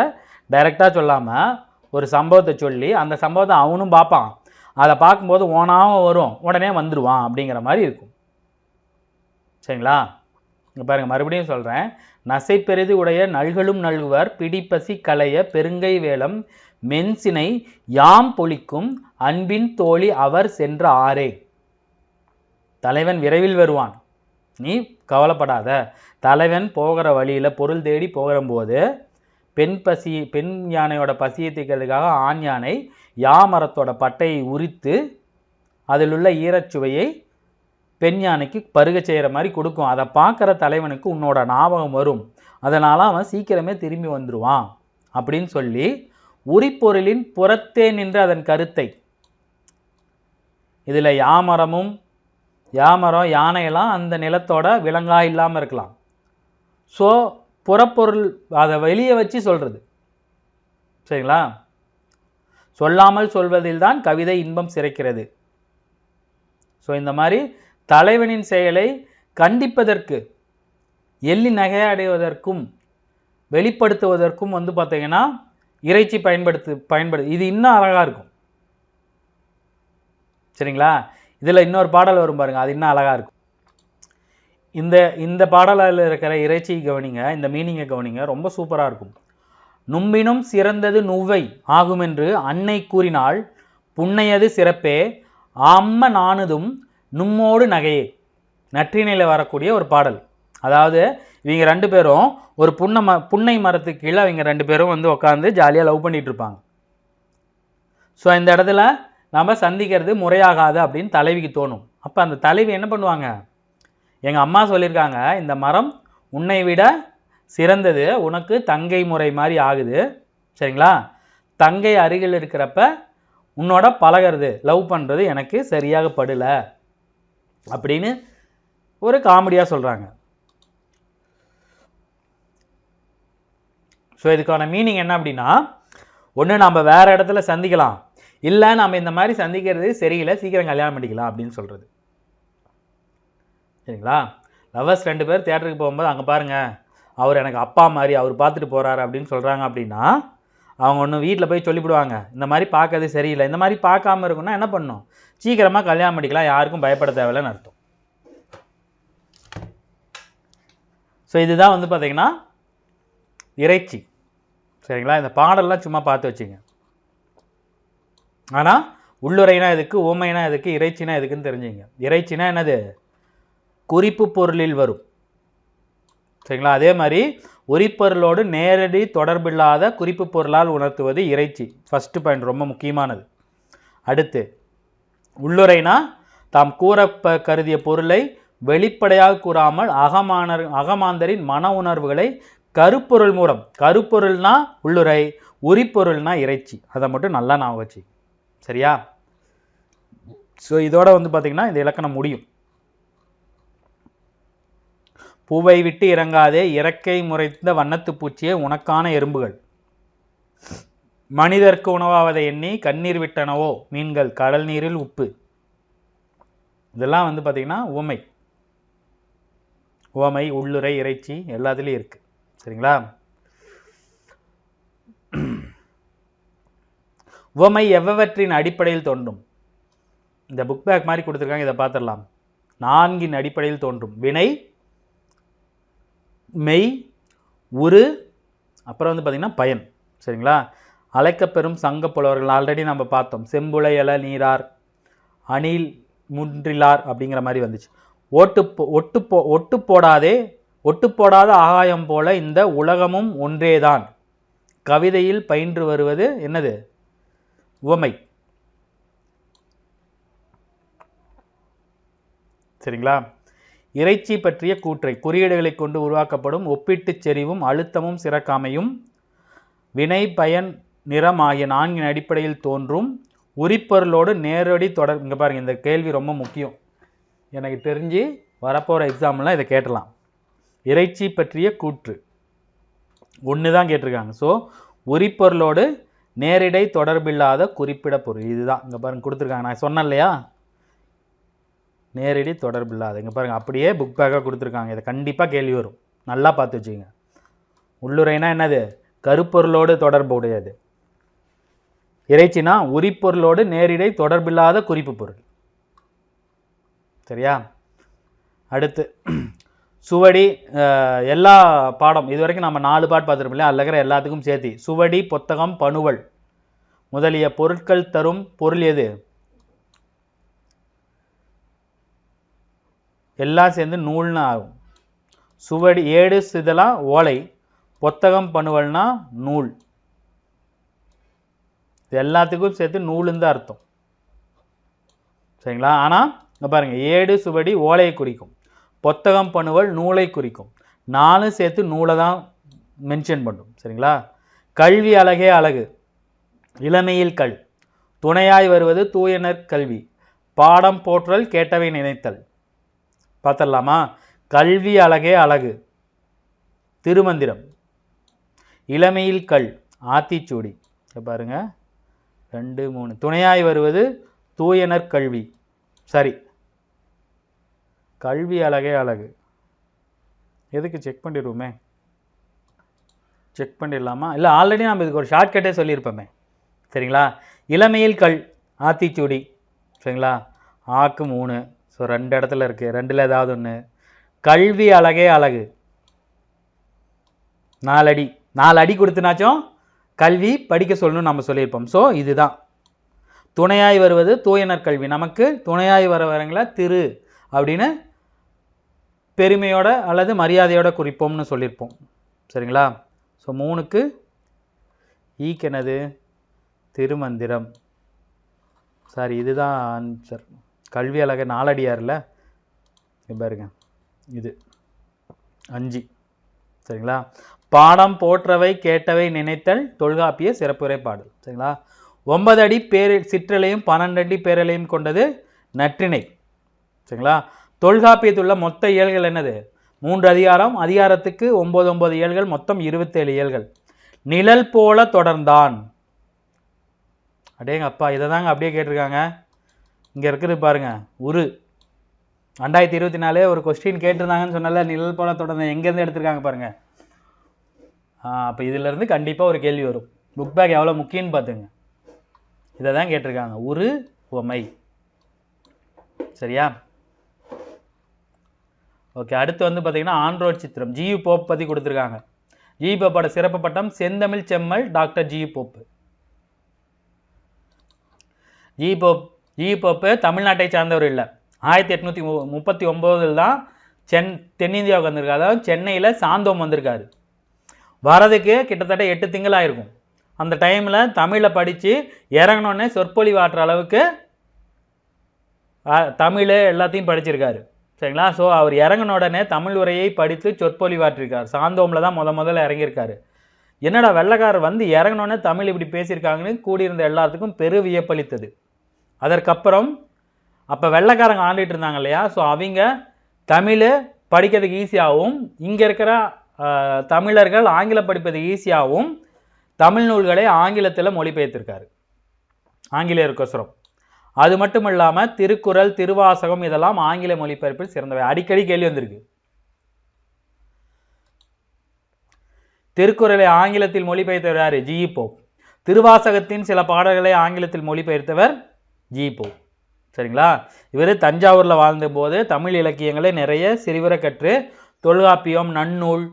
டைரெக்டாக சொல்லாமல் ஒரு சம்பவத்தை சொல்லி அந்த சம்பவத்தை அவனும் பார்ப்பான். அதை பார்க்கும்போது ஓனாவும் வரும், உடனே வந்துடுவான் அப்படிங்கிற மாதிரி இருக்கும். சரிங்களா? இங்கே பாருங்கள், மறுபடியும் சொல்கிறேன். நசை பெரிது உடைய நல்களும் நல்குவர் பிடிப்பசி களைய பெருங்கை வேளம் மென்சினை யாம் பொழிக்கும் அன்பின் தோழி அவர் சென்ற ஆரே. தலைவன் விரைவில் வருவான், நீ கவலைப்படாத. தலைவன் போகிற வழியில் பொருள் தேடி போகும்போது பெண் யானையோட பசியை தீர்க்கிறதுக்காக ஆண் யானை யாமரத்தோட பட்டையை உரித்து அதில் உள்ள ஈரச்சுவையை பெண் யானைக்கு பருக செய்கிற மாதிரி கொடுக்கும். அதை பார்க்குற தலைவனுக்கு உன்னோட ஞாபகம் வரும், அதனால் அவன் சீக்கிரமே திரும்பி வந்துடுவான் அப்படின்னு சொல்லி உரிப்பொருளின் புறத்தே நின்று அதன் கருத்தை, இதில் யாமரம் யானையெல்லாம் அந்த நிலத்தோட விலங்கா இல்லாமல் இருக்கலாம். ஸோ புறப்பொருள் அதை வெளியே வச்சு சொல்கிறது. சரிங்களா? சொல்லாமல் சொல்வதில் தான் கவிதை இன்பம் சிறைக்கிறது. ஸோ இந்த மாதிரி தலைவனின் செயலை கண்டிப்பதற்கு, எள்ளி நகையடைவதற்கும் வெளிப்படுத்துவதற்கும் வந்து பார்த்தீங்கன்னா இறைச்சி பயன்படுத்து. இது இன்னும் அழகாக இருக்கும். சரிங்களா? இதில் இன்னொரு பாடல் வரும் பாருங்க, அது இன்னும் அழகாக இருக்கும். இந்த பாடலில் இருக்கிற இறைச்சி கவனிங்க, இந்த மீனிங்கை கவனிங்க, ரொம்ப சூப்பராக இருக்கும். நும்பினும் சிறந்தது நுவ்வை ஆகும் என்று அன்னை கூறினாள், புன்னையது சிறப்பே ஆம்ம நானுதும் நும்மோடு நகையே. நற்றினையில் வரக்கூடிய ஒரு பாடல். அதாவது இவங்க 2 பேரும் ஒரு புன்னை மரத்துக்கு கீழே அவங்க 2 பேரும் வந்து உட்காந்து ஜாலியாக லவ் பண்ணிட்டு இருப்பாங்க. ஸோ இந்த இடத்துல நம்ம சந்திக்கிறது முறையாகாது அப்படின்னு தலைவிக்கு தோணும். அப்போ அந்த தலைவி என்ன பண்ணுவாங்க? எங்கள் அம்மா சொல்லியிருக்காங்க, இந்த மரம் உன்னை விட சிறந்தது, உனக்கு தங்கை முறை மாதிரி ஆகுது, சரிங்களா? தங்கை அருகில் இருக்கிறப்ப உன்னோட பழகிறது, லவ் பண்ணுறது எனக்கு சரியாக படலை அப்படின்னு ஒரு காமெடியாக சொல்கிறாங்க. ஸோ இதுக்கான மீனிங் என்ன அப்படின்னா, ஒன்று நம்ம வேற இடத்துல சந்திக்கலாம், இல்லை நம்ம இந்த மாதிரி சந்திக்கிறது சரியில்லை, சீக்கிரம் கல்யாணம் பண்ணிக்கலாம் அப்படின்னு சொல்கிறது, சரிங்களா? லவர்ஸ் 2 பேர் தியேட்டருக்கு போகும்போது அங்கே பாருங்கள், அவர் எனக்கு அப்பா மாதிரி, அவர் பார்த்துட்டு போகிறாரு அப்படின்னு சொல்கிறாங்க அப்படின்னா, அவங்க ஒன்று வீட்டில் போய் சொல்லிவிடுவாங்க, இந்த மாதிரி பார்க்கறது சரியில்லை, இந்த மாதிரி பார்க்காம இருக்குன்னா என்ன பண்ணணும், சீக்கிரமாக கல்யாணம் பண்ணிக்கலாம், யாருக்கும் பயப்பட தேவையில்லைன்னு அர்த்தம். ஸோ இதுதான் வந்து பார்த்தீங்கன்னா இறைச்சி, சரிங்களா? இந்த பாடல்லாம் சும்மா பார்த்து வச்சுங்க. ஆனால் உள்ளுரைனா எதுக்கு, ஊமைனா எதுக்கு, இறைச்சினா எதுக்குன்னு தெரிஞ்சுங்க. இறைச்சினா என்னது, குறிப்பு பொருளில் வரும், சரிங்களா? அதே மாதிரி உரிப்பொருளோடு நேரடி தொடர்பில்லாத குறிப்பு பொருளால் உணர்த்துவது இறைச்சி. ஃபர்ஸ்ட் பாயிண்ட் ரொம்ப முக்கியமானது. அடுத்து உள்ளுரைனா தாம் கூற கருதிய பொருளை வெளிப்படையாக கூறாமல் அகமாந்தரின் மன உணர்வுகளை கருப்பொருள் மூலம், கருப்பொருள்னா உள்ளுரை, உரிப்பொருள்னா இறைச்சி, அதை மட்டும் நல்லா ஞாபகம் வச்சு, சரியா? ஸோ இதோட வந்து பார்த்தீங்கன்னா இந்த இலக்கணம் முடியும். பூவை விட்டு இறங்காதே, இறக்கை முறைந்த வண்ணத்து பூச்சியே உனக்கான எறும்புகள், மனிதர்க்கு உணவாவதை எண்ணி கண்ணீர் விட்டனவோ மீன்கள், கடல் நீரில் உப்பு. இதெல்லாம் வந்து பார்த்தீங்கன்னா உவமை. உவமை, உள்ளுரை, இறைச்சி எல்லாத்துலேயும் இருக்கு, சரிங்களா? உவமை எவ்வவற்றின் அடிப்படையில் தோன்றும், இந்த புக் பேக் மாதிரி கொடுத்துருக்காங்க, இதை பார்த்துடலாம். 4 அடிப்படையில் தோன்றும்: வினை, மெய், உரு, அப்புறம் வந்து பார்த்தீங்கன்னா பயன், சரிங்களா? அழைக்கப்பெறும் சங்க புலவர்கள் ஆல்ரெடி நம்ம பார்த்தோம், செம்புளை எல நீரார், அணில் முன்றிலார் அப்படிங்கிற மாதிரி வந்துச்சு. ஒட்டு போடாதே, ஒட்டு போடாத ஆகாயம் போல இந்த உலகமும் ஒன்றேதான், கவிதையில் பயின்று வருவது என்னது, உவமை, சரிங்களா? இறைச்சி பற்றிய கூற்றை குறியீடுகளை கொண்டு உருவாக்கப்படும் ஒப்பிட்டு செறிவும் அழுத்தமும் சிறக்காமையும் வினை பயன் நிறம் ஆகிய 4 அடிப்படையில் தோன்றும் உரிப்பொருளோடு நேரடி தொடர். இங்கே பாருங்க, இந்த கேள்வி ரொம்ப முக்கியம், எனக்கு தெரிஞ்சு வரப்போகிற எக்ஸாம்லாம் இதை கேட்டலாம். இறைச்சி பற்றிய கூற்று ஒன்று தான் கேட்டிருக்காங்க. ஸோ உரிப்பொருளோடு நேரிடை தொடர்பில்லாத குறிப்பிட பொருள், இதுதான் இங்கே பாருங்க கொடுத்துருக்காங்க. நான் சொன்னேன் இல்லையா, நேரடி தொடர்பில்லாத. இங்கே பாருங்கள், அப்படியே புக் பேக்காக கொடுத்துருக்காங்க. இதை கண்டிப்பாக கேள்வி வரும், நல்லா பார்த்து வச்சுங்க. உள்ளுரைனா என்னது, கருப்பொருளோடு தொடர்பு உடையது. இறைச்சினா உரிப்பொருளோடு நேரிடை தொடர்பில்லாத குறிப்பு பொருள், சரியா? அடுத்து சுவடி, எல்லா பாடம் இது வரைக்கும் நம்ம 4 பாட் பார்த்துருப்போம் இல்லையா, அதில் இருக்கிற எல்லாத்துக்கும் சேர்த்து சுவடி, புத்தகம், பணுவல் முதலிய பொருட்கள் தரும் பொருள் எது, எல்லாம் சேர்ந்து நூல்னு ஆகும். சுவடி, ஏடு சிதலா ஓலை, புத்தகம் பணுவல்னா நூல், இது எல்லாத்துக்கும் சேர்த்து நூலுன்னு தான் அர்த்தம், சரிங்களா? ஆனால் இங்கே பாருங்கள், ஏடு சுவடி ஓலையை குறிக்கும், புத்தகம் பணுவல் நூலை குறிக்கும், 4 சேர்த்து நூலை தான் மென்ஷன் பண்ணும், சரிங்களா? கல்வி அழகே அழகு, இளமையில் கல், துணையாய் வருவது தூயனர் கல்வி, பாடம் போற்றல் கேட்டவை நினைத்தல். பார்த்துடலாமா? கல்வி அழகே அழகு திருமந்திரம், இளமையில் கல் ஆத்திச்சூடி, பாருங்க 2 3, துணையாய் வருவது தூயனர் கல்வி, சரி. கல்வி அழகே அழகு எதுக்கு செக் பண்ணிடுவோமே, செக் பண்ணிடலாமா? இல்லை ஆல்ரெடி நம்ம இதுக்கு ஒரு ஷார்ட்கட்டே சொல்லியிருப்போமே, சரிங்களா? இளமையில் கல் ஆத்திச்சூடி, சரிங்களா? ஆக்கு 3, ஸோ 2 இடத்துல இருக்குது, 2ல் ஏதாவது ஒன்று. கல்வி அழகே அழகு 4 அடி, 4 அடி கொடுத்துனாச்சும் கல்வி படிக்க சொல்லணும்னு நம்ம சொல்லியிருப்போம். ஸோ இதுதான் துணையாய் வருவது தூயனர் கல்வி, நமக்கு துணையாய் வரவங்கள திரு அப்படின்னு பெருமையோட அல்லது மரியாதையோட குறிப்போம்னு சொல்லியிருப்போம், சரிங்களா? ஸோ 3க்கு ஈக்கெனது திருமந்திரம், சாரி இதுதான் ஆன்சர். கல்வி அழக 4 அடியார்ல பாருங்க, இது 5. சரிங்களா? பாடம் போற்றவை கேட்டவை நினைத்தல் தொல்காப்பிய சிறப்புரை பாடல். சரிங்களா? 9 அடி சிற்றலையும் 12 அடி பேரலையும் கொண்டது நற்றிணை. சரிங்களா? தொல்காப்பியத்தில் உள்ள மொத்த இயல்கள் என்னது? 3 அதிகாரம், அதிகாரத்துக்கு 9 இயல்கள், மொத்தம் 27 இயல்கள். நிழல் போல தொடர்ந்தான். அடேங்க அப்பா, இதை தாங்க அப்படியே கேட்டிருக்காங்க. இங்கே இருக்குது பாருங்க, உரு 2024 ஒரு கொஸ்டின் கேட்டிருந்தாங்கன்னு சொன்னால, நிழல் போல தொடர்ந்தான் எங்கேருந்து எடுத்திருக்காங்க பாருங்க. அப்போ இதிலிருந்து கண்டிப்பாக ஒரு கேள்வி வரும். புக் பேக் எவ்வளோ முக்கியம்னு பார்த்துங்க. இதை தான் கேட்டிருக்காங்க, உரு உமை. சரியா? ஓகே, அடுத்து வந்து பார்த்தீங்கன்னா ஆண்ட்ரோட் சித்திரம். ஜியு போப் பற்றி கொடுத்துருக்காங்க. ஜியு போப்போட சிறப்பு பட்டம் செந்தமிழ் செம்மல் doctor G U Pope. G U Pope தமிழ்நாட்டை சார்ந்தவர் இல்லை. 1839 தான் தென்னிந்தியாவுக்கு வந்திருக்காரு. அதாவது சென்னையில் சாந்தோம் வந்திருக்காரு. வரதுக்கு கிட்டத்தட்ட 8 திங்கள் ஆயிருக்கும். அந்த டைமில் தமிழை படித்து இறங்கினோடனே சொற்பொழிவு ஆற்ற அளவுக்கு தமிழ் எல்லாத்தையும் படிச்சிருக்காரு. சரிங்களா? ஸோ அவர் இறங்கின உடனே தமிழ் உரையை படித்து சொற்பொழிவாற்றிருக்கார். சாந்தோமில் தான் முதல்ல இறங்கியிருக்காரு. என்னடா வெள்ளைக்காரர் வந்து இறங்கினோடனே தமிழ் இப்படி பேசியிருக்காங்கன்னு கூடியிருந்த எல்லாத்துக்கும் பெரு வியப்பளித்தது. அதற்கப்புறம் அப்போ வெள்ளைக்காரங்க ஆண்டுகிட்டு இருந்தாங்க இல்லையா? ஸோ அவங்க தமிழ் படிக்கிறதுக்கு ஈஸியாகவும், இங்கே இருக்கிற தமிழர்கள் ஆங்கிலம் படிப்பது ஈஸியாகவும் தமிழ் நூல்களை ஆங்கிலத்தில் மொழிபெயர்த்திருக்காரு, ஆங்கிலேயருக்கோசரம். அது மட்டும் இல்லாமல் திருக்குறள், திருவாசகம் இதெல்லாம் ஆங்கில மொழிபெயர்ப்பில் சிறந்தவை. அடிக்கடி கேள்வி வந்திருக்கு. திருக்குறளை ஆங்கிலத்தில் மொழிபெயர்த்தவர் யாரு? G U Pope. திருவாசகத்தின் சில பாடல்களை ஆங்கிலத்தில் மொழிபெயர்த்தவர் ஜியு போப். சரிங்களா? இவர் தஞ்சாவூரில் வாழ்ந்த போது தமிழ் இலக்கியங்களை நிறைய சிறுவிர கற்று தொல்காப்பியம், நன்னூல்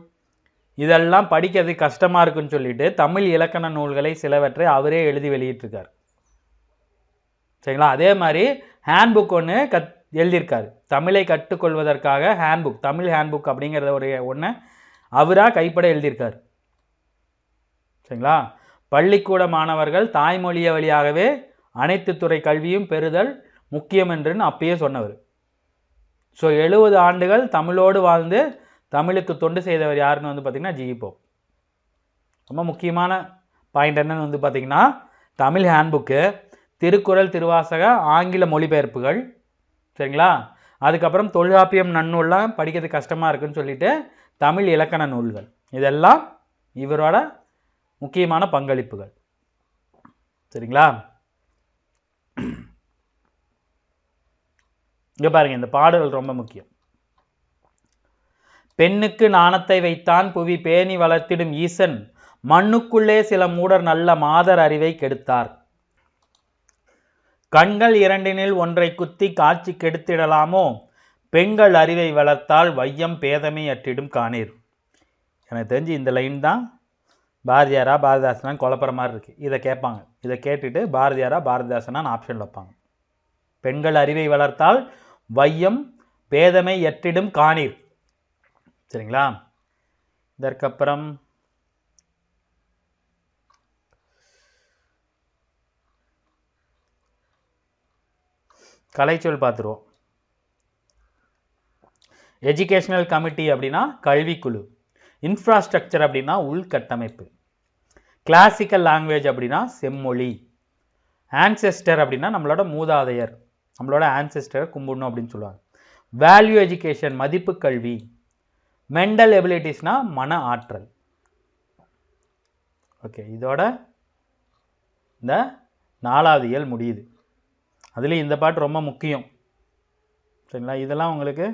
இதெல்லாம் படிக்கிறது கஷ்டமாக இருக்குன்னு சொல்லிட்டு தமிழ் இலக்கண நூல்களை சிலவற்றை அவரே எழுதி வெளியிட்டிருக்கார். சரிங்களா? அதே மாதிரி ஹேண்ட்புக் ஒன்று எழுதியிருக்காரு. தமிழை கற்றுக்கொள்வதற்காக ஹேண்ட்புக், தமிழ் ஹேண்ட்புக் அப்படிங்கிறத ஒன்று அவராக கைப்பட எழுதியிருக்காரு. சரிங்களா? பள்ளிக்கூட மாணவர்கள் தாய்மொழிய வழியாகவே அனைத்து துறை கல்வியும் பெறுதல் முக்கியம் என்றுன்னு அப்பயே சொன்னவர். ஸோ 70 ஆண்டுகள் தமிழோடு வாழ்ந்து தமிழுக்கு தொண்டு செய்தவர் யாருன்னு வந்து பார்த்தீங்கன்னா ஜியு போப். ரொம்ப முக்கியமான பாயிண்ட் என்னன்னு வந்து பார்த்தீங்கன்னா தமிழ் ஹேண்ட்புக்கு, திருக்குறள், திருவாசக ஆங்கில மொழிபெயர்ப்புகள். சரிங்களா? அதுக்கப்புறம் தொல்காப்பியம், நன்னூல்லாம் படிக்கிறது கஷ்டமாக இருக்குன்னு சொல்லிட்டு தமிழ் இலக்கண நூல்கள். இதெல்லாம் இவரோட முக்கியமான பங்களிப்புகள். சரிங்களா? இங்கே பாருங்க, இந்த பாடல்கள் ரொம்ப முக்கியம். பெண்ணுக்கு நாணத்தை வைத்தான் புவி பேணி வளர்த்திடும் ஈசன், மண்ணுக்குள்ளே சில மூடர் நல்ல மாதர் அறிவை கெடுத்தார். கண்கள் இரண்டினில் ஒன்றை குத்தி காட்சி கெடுத்திடலாமோ, பெண்கள் அறிவை வளர்த்தால் வையம் பேதமை அற்றிடும் காணீர். எனக்கு தெரிஞ்சு இந்த லைன் தான் பாரதியாரா பாரதிதாசனா குழப்பற மாதிரி இருக்கு. இதை கேட்பாங்க. இதை கேட்டுட்டு பாரதியாரா பாரதிதாசனான்னு ஆப்ஷன் வைப்பாங்க. பெண்கள் அறிவை வளர்த்தால் வையம் பேதமை எற்றிடும் காணீர். சரிங்களா? இதற்கப்புறம் கலைச்சொல் பார்த்துருவோம். எஜுகேஷனல் கமிட்டி அப்படின்னா கல்விக்குழு, இன்ஃப்ராஸ்ட்ரக்சர் அப்படின்னா உள்கட்டமைப்பு, கிளாசிக்கல் லாங்குவேஜ் அப்படின்னா செம்மொழி, ஆன்செஸ்டர் அப்படின்னா நம்மளோட மூதாதையர், நம்மளோட ஆன்செஸ்டரை கும்பிடணும் அப்படின்னு சொல்லுவாங்க. வேல்யூ எஜுகேஷன் மதிப்பு கல்வி, மென்டல் எபிலிட்டிஸ்னா மன ஆற்றல். ஓகே, இதோட இந்த 4வது இயல் முடியுது. அதுலேயும் இந்த பாட்டு ரொம்ப முக்கியம். சரிங்களா? இதெல்லாம் உங்களுக்கு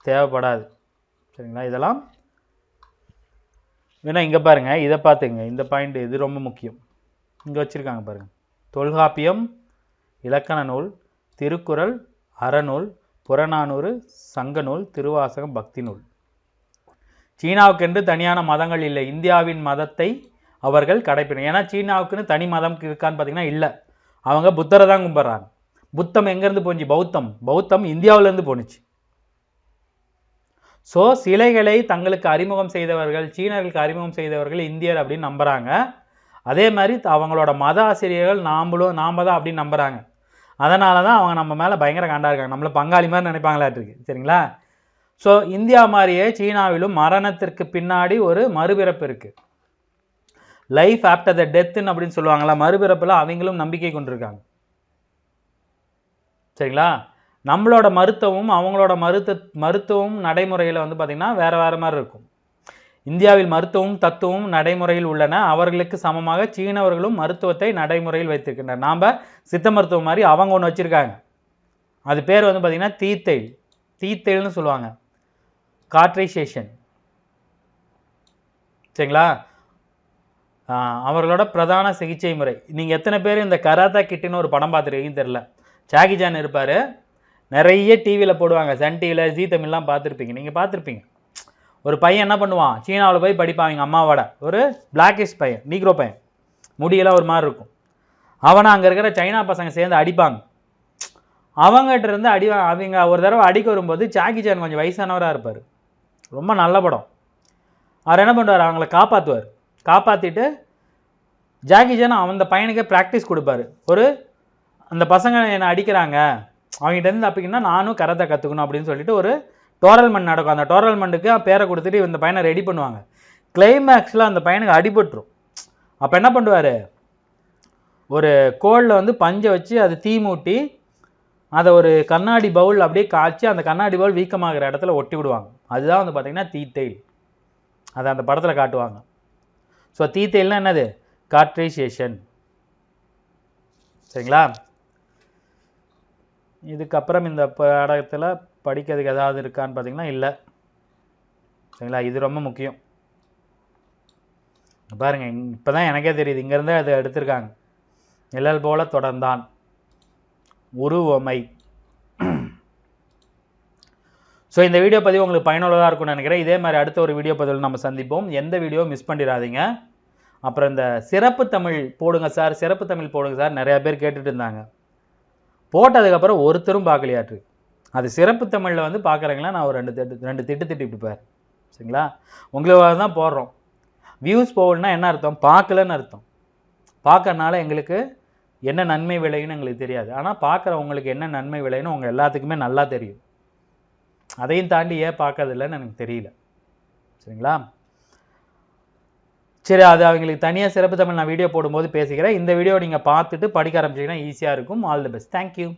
தேவைப்படாது. சரிங்களா? இதெல்லாம் வேணா இங்கே பாருங்கள், இதை பார்த்துங்க. இந்த பாயிண்ட் இது ரொம்ப முக்கியம். இங்கே வச்சுருக்காங்க பாருங்கள். தொல்காப்பியம் இலக்கண நூல், திருக்குறள் அறநூல், புறநானூறு சங்க நூல், திருவாசகம் பக்தி நூல். சீனாவுக்கென்று தனியான மதங்கள் இல்லை. இந்தியாவின் மதத்தை அவர்கள் கடைப்பிடிக்கும். ஏன்னா சீனாவுக்குன்னு தனி மதம் இருக்கான்னு பார்த்தீங்கன்னா இல்லை. அவங்க புத்தரை தான் கும்பிட்றாங்க. புத்தம் எங்கேருந்து போச்சு? பௌத்தம் இந்தியாவிலேருந்து போணுச்சு. ஸோ சிலைகளை தங்களுக்கு அறிமுகம் செய்தவர்கள், சீனர்களுக்கு அறிமுகம் செய்தவர்கள் இந்தியர் அப்படின்னு நம்புகிறாங்க. அதே மாதிரி அவங்களோட மத ஆசிரியர்கள் நாம தான் அப்படின்னு நம்புகிறாங்க. அதனால தான் அவங்க நம்ம மேலே பயங்கர காண்டா இருக்காங்க. நம்மளை பங்காளி மாதிரி நினைப்பாங்களாட்டிருக்கு. சரிங்களா? ஸோ இந்தியா மாதிரியே சீனாவிலும் மரணத்திற்கு பின்னாடி ஒரு மறுபிறப்பு இருக்கு. லைஃப் ஆஃப்டர் த டெத்துன்னு அப்படின்னு சொல்லுவாங்களா, மறுபிறப்புல அவங்களும் நம்பிக்கை கொண்டிருக்காங்க. சரிங்களா? நம்மளோட மருத்துவமும் அவங்களோட மருத்துவம் நடைமுறையில் வந்து பார்த்திங்கன்னா வேற வேற மாதிரி இருக்கும். இந்தியாவில் மருத்துவமும் தத்துவமும் நடைமுறையில் உள்ளன. அவர்களுக்கு சமமாக சீனவர்களும் மருத்துவத்தை நடைமுறையில் வைத்திருக்கின்றனர். நாம் சித்த மருத்துவம் மாதிரி அவங்க ஒன்று வச்சுருக்காங்க. அது பேர் வந்து பார்த்திங்கன்னா தீத்தெயில். தீத்தெயில்னு சொல்லுவாங்க, காட்ரைசேஷன். சரிங்களா? அவர்களோட பிரதான சிகிச்சை முறை. நீங்கள் எத்தனை பேர் இந்த கராத்தா கிட்டுன்னு ஒரு படம் பார்த்துருக்கீங்கன்னு தெரில. ஜாக்கி சான் இருப்பார், நிறைய டிவியில் போடுவாங்க, சன் டிவியில், ஜீ தமிழ்லாம் பார்த்துருப்பீங்க. நீங்கள் பார்த்துருப்பீங்க. ஒரு பையன் என்ன பண்ணுவான், சீனாவில் போய் படிப்பான் எங்கள் அம்மாவோட. ஒரு பிளாக்கிஷ் பையன், நீக்ரோ பையன், முடியெல்லாம் ஒரு மாதிரி இருக்கும். அவனை அங்கே இருக்கிற சைனா பசங்க சேர்ந்து அடிப்பாங்க. அவங்ககிட்ட இருந்து அவங்க ஒரு தடவை அடிக்க வரும்போது ஜாக்கி சான் கொஞ்சம் வயசானவராக இருப்பார், ரொம்ப நல்ல படம். அவர் என்ன பண்ணுவார், அவங்கள காப்பாற்றுவார். காப்பாற்றிட்டு ஜாக்கி சான் அந்த பையனுக்கே ப்ராக்டிஸ் கொடுப்பாரு. அந்த பசங்க என்னை அடிக்கிறாங்க, அவங்ககிட்ட இருந்து தப்பிக்கணும்னா நானும் கராத்தே கற்றுக்கணும் அப்படின்னு சொல்லிட்டு ஒரு டோரல்மெண்ட் நடக்கும். அந்த டோரல்மெண்ட்டுக்கு பேரை கொடுத்துட்டு இந்த பையனை ரெடி பண்ணுவாங்க. கிளைமேக்ஸில் அந்த பையனுக்கு அடிபட்டுரும். அப்போ என்ன பண்ணுவார், ஒரு கோலில் வந்து பஞ்சை வச்சு அது தீ மூட்டி அதை ஒரு கண்ணாடி பவுல் அப்படியே காய்ச்சி அந்த கண்ணாடி பவுல் வீக்கமாகிற இடத்துல ஒட்டி விடுவாங்க. அதுதான் வந்து பார்த்திங்கன்னா தீத்தெயில். அதை அந்த படத்தில் காட்டுவாங்க. ஸோ தீத்தெயில்னா என்னது, காட்ரைசேஷன். சரிங்களா? இதுக்கப்புறம் இந்த படத்தில் படிக்கிறதுக்கு ஏதாவது இருக்கான்னு பார்த்தீங்கன்னா இல்லை. சரிங்களா? இது ரொம்ப முக்கியம். பாருங்க, இப்போ தான் எனக்கே தெரியுது, இங்கேருந்து அதை எடுத்திருக்காங்க. நிழல் போல தொடர்ந்தான், உருவமை. ஸோ இந்த வீடியோ பதிவு உங்களுக்கு பயனுள்ளதாக இருக்கும்னு நினைக்கிறேன். இதே மாதிரி அடுத்த ஒரு வீடியோ பதிவில் நம்ம சந்திப்போம். எந்த வீடியோ மிஸ் பண்ணிடாதீங்க. அப்புறம் இந்த சிறப்பு தமிழ் போடுங்க சார், சிறப்பு தமிழ் போடுங்க சார், நிறையா பேர் கேட்டுட்டு இருந்தாங்க. போட்டதுக்கப்புறம் ஒருத்தரும் பார்க்கலையாட்டு. அது சிறப்பு தமிழில் வந்து பார்க்குறீங்களா, நான் ஒரு ரெண்டு திட்டு திட்டிப்பேன். சரிங்களா? உங்களுக்காக தான் போடுறோம். வியூஸ் போகலன்னா என்ன அர்த்தம், பார்க்கலன்னு அர்த்தம். பார்க்கறனால எங்களுக்கு என்ன நன்மை விளையுன்னு எங்களுக்கு தெரியாது. ஆனால் பார்க்குறவங்களுக்கு என்ன நன்மை விளையுன்னு உங்கள் எல்லாத்துக்குமே நல்லா தெரியும். அதையும் தாண்டி ஏன் பார்க்கறதில்லைன்னு எனக்கு தெரியல. சரிங்களா? சரி, அது அவங்களுக்கு தனியாக சிறப்பு தமிழ் நான் வீடியோ போடும்போது பேசிக்கிறேன். இந்த வீடியோ நீங்கள் பார்த்துட்டு படிக்க ஆரம்பிச்சிங்கன்னா ஈஸியாக இருக்கும். All the best. தேங்க்யூ.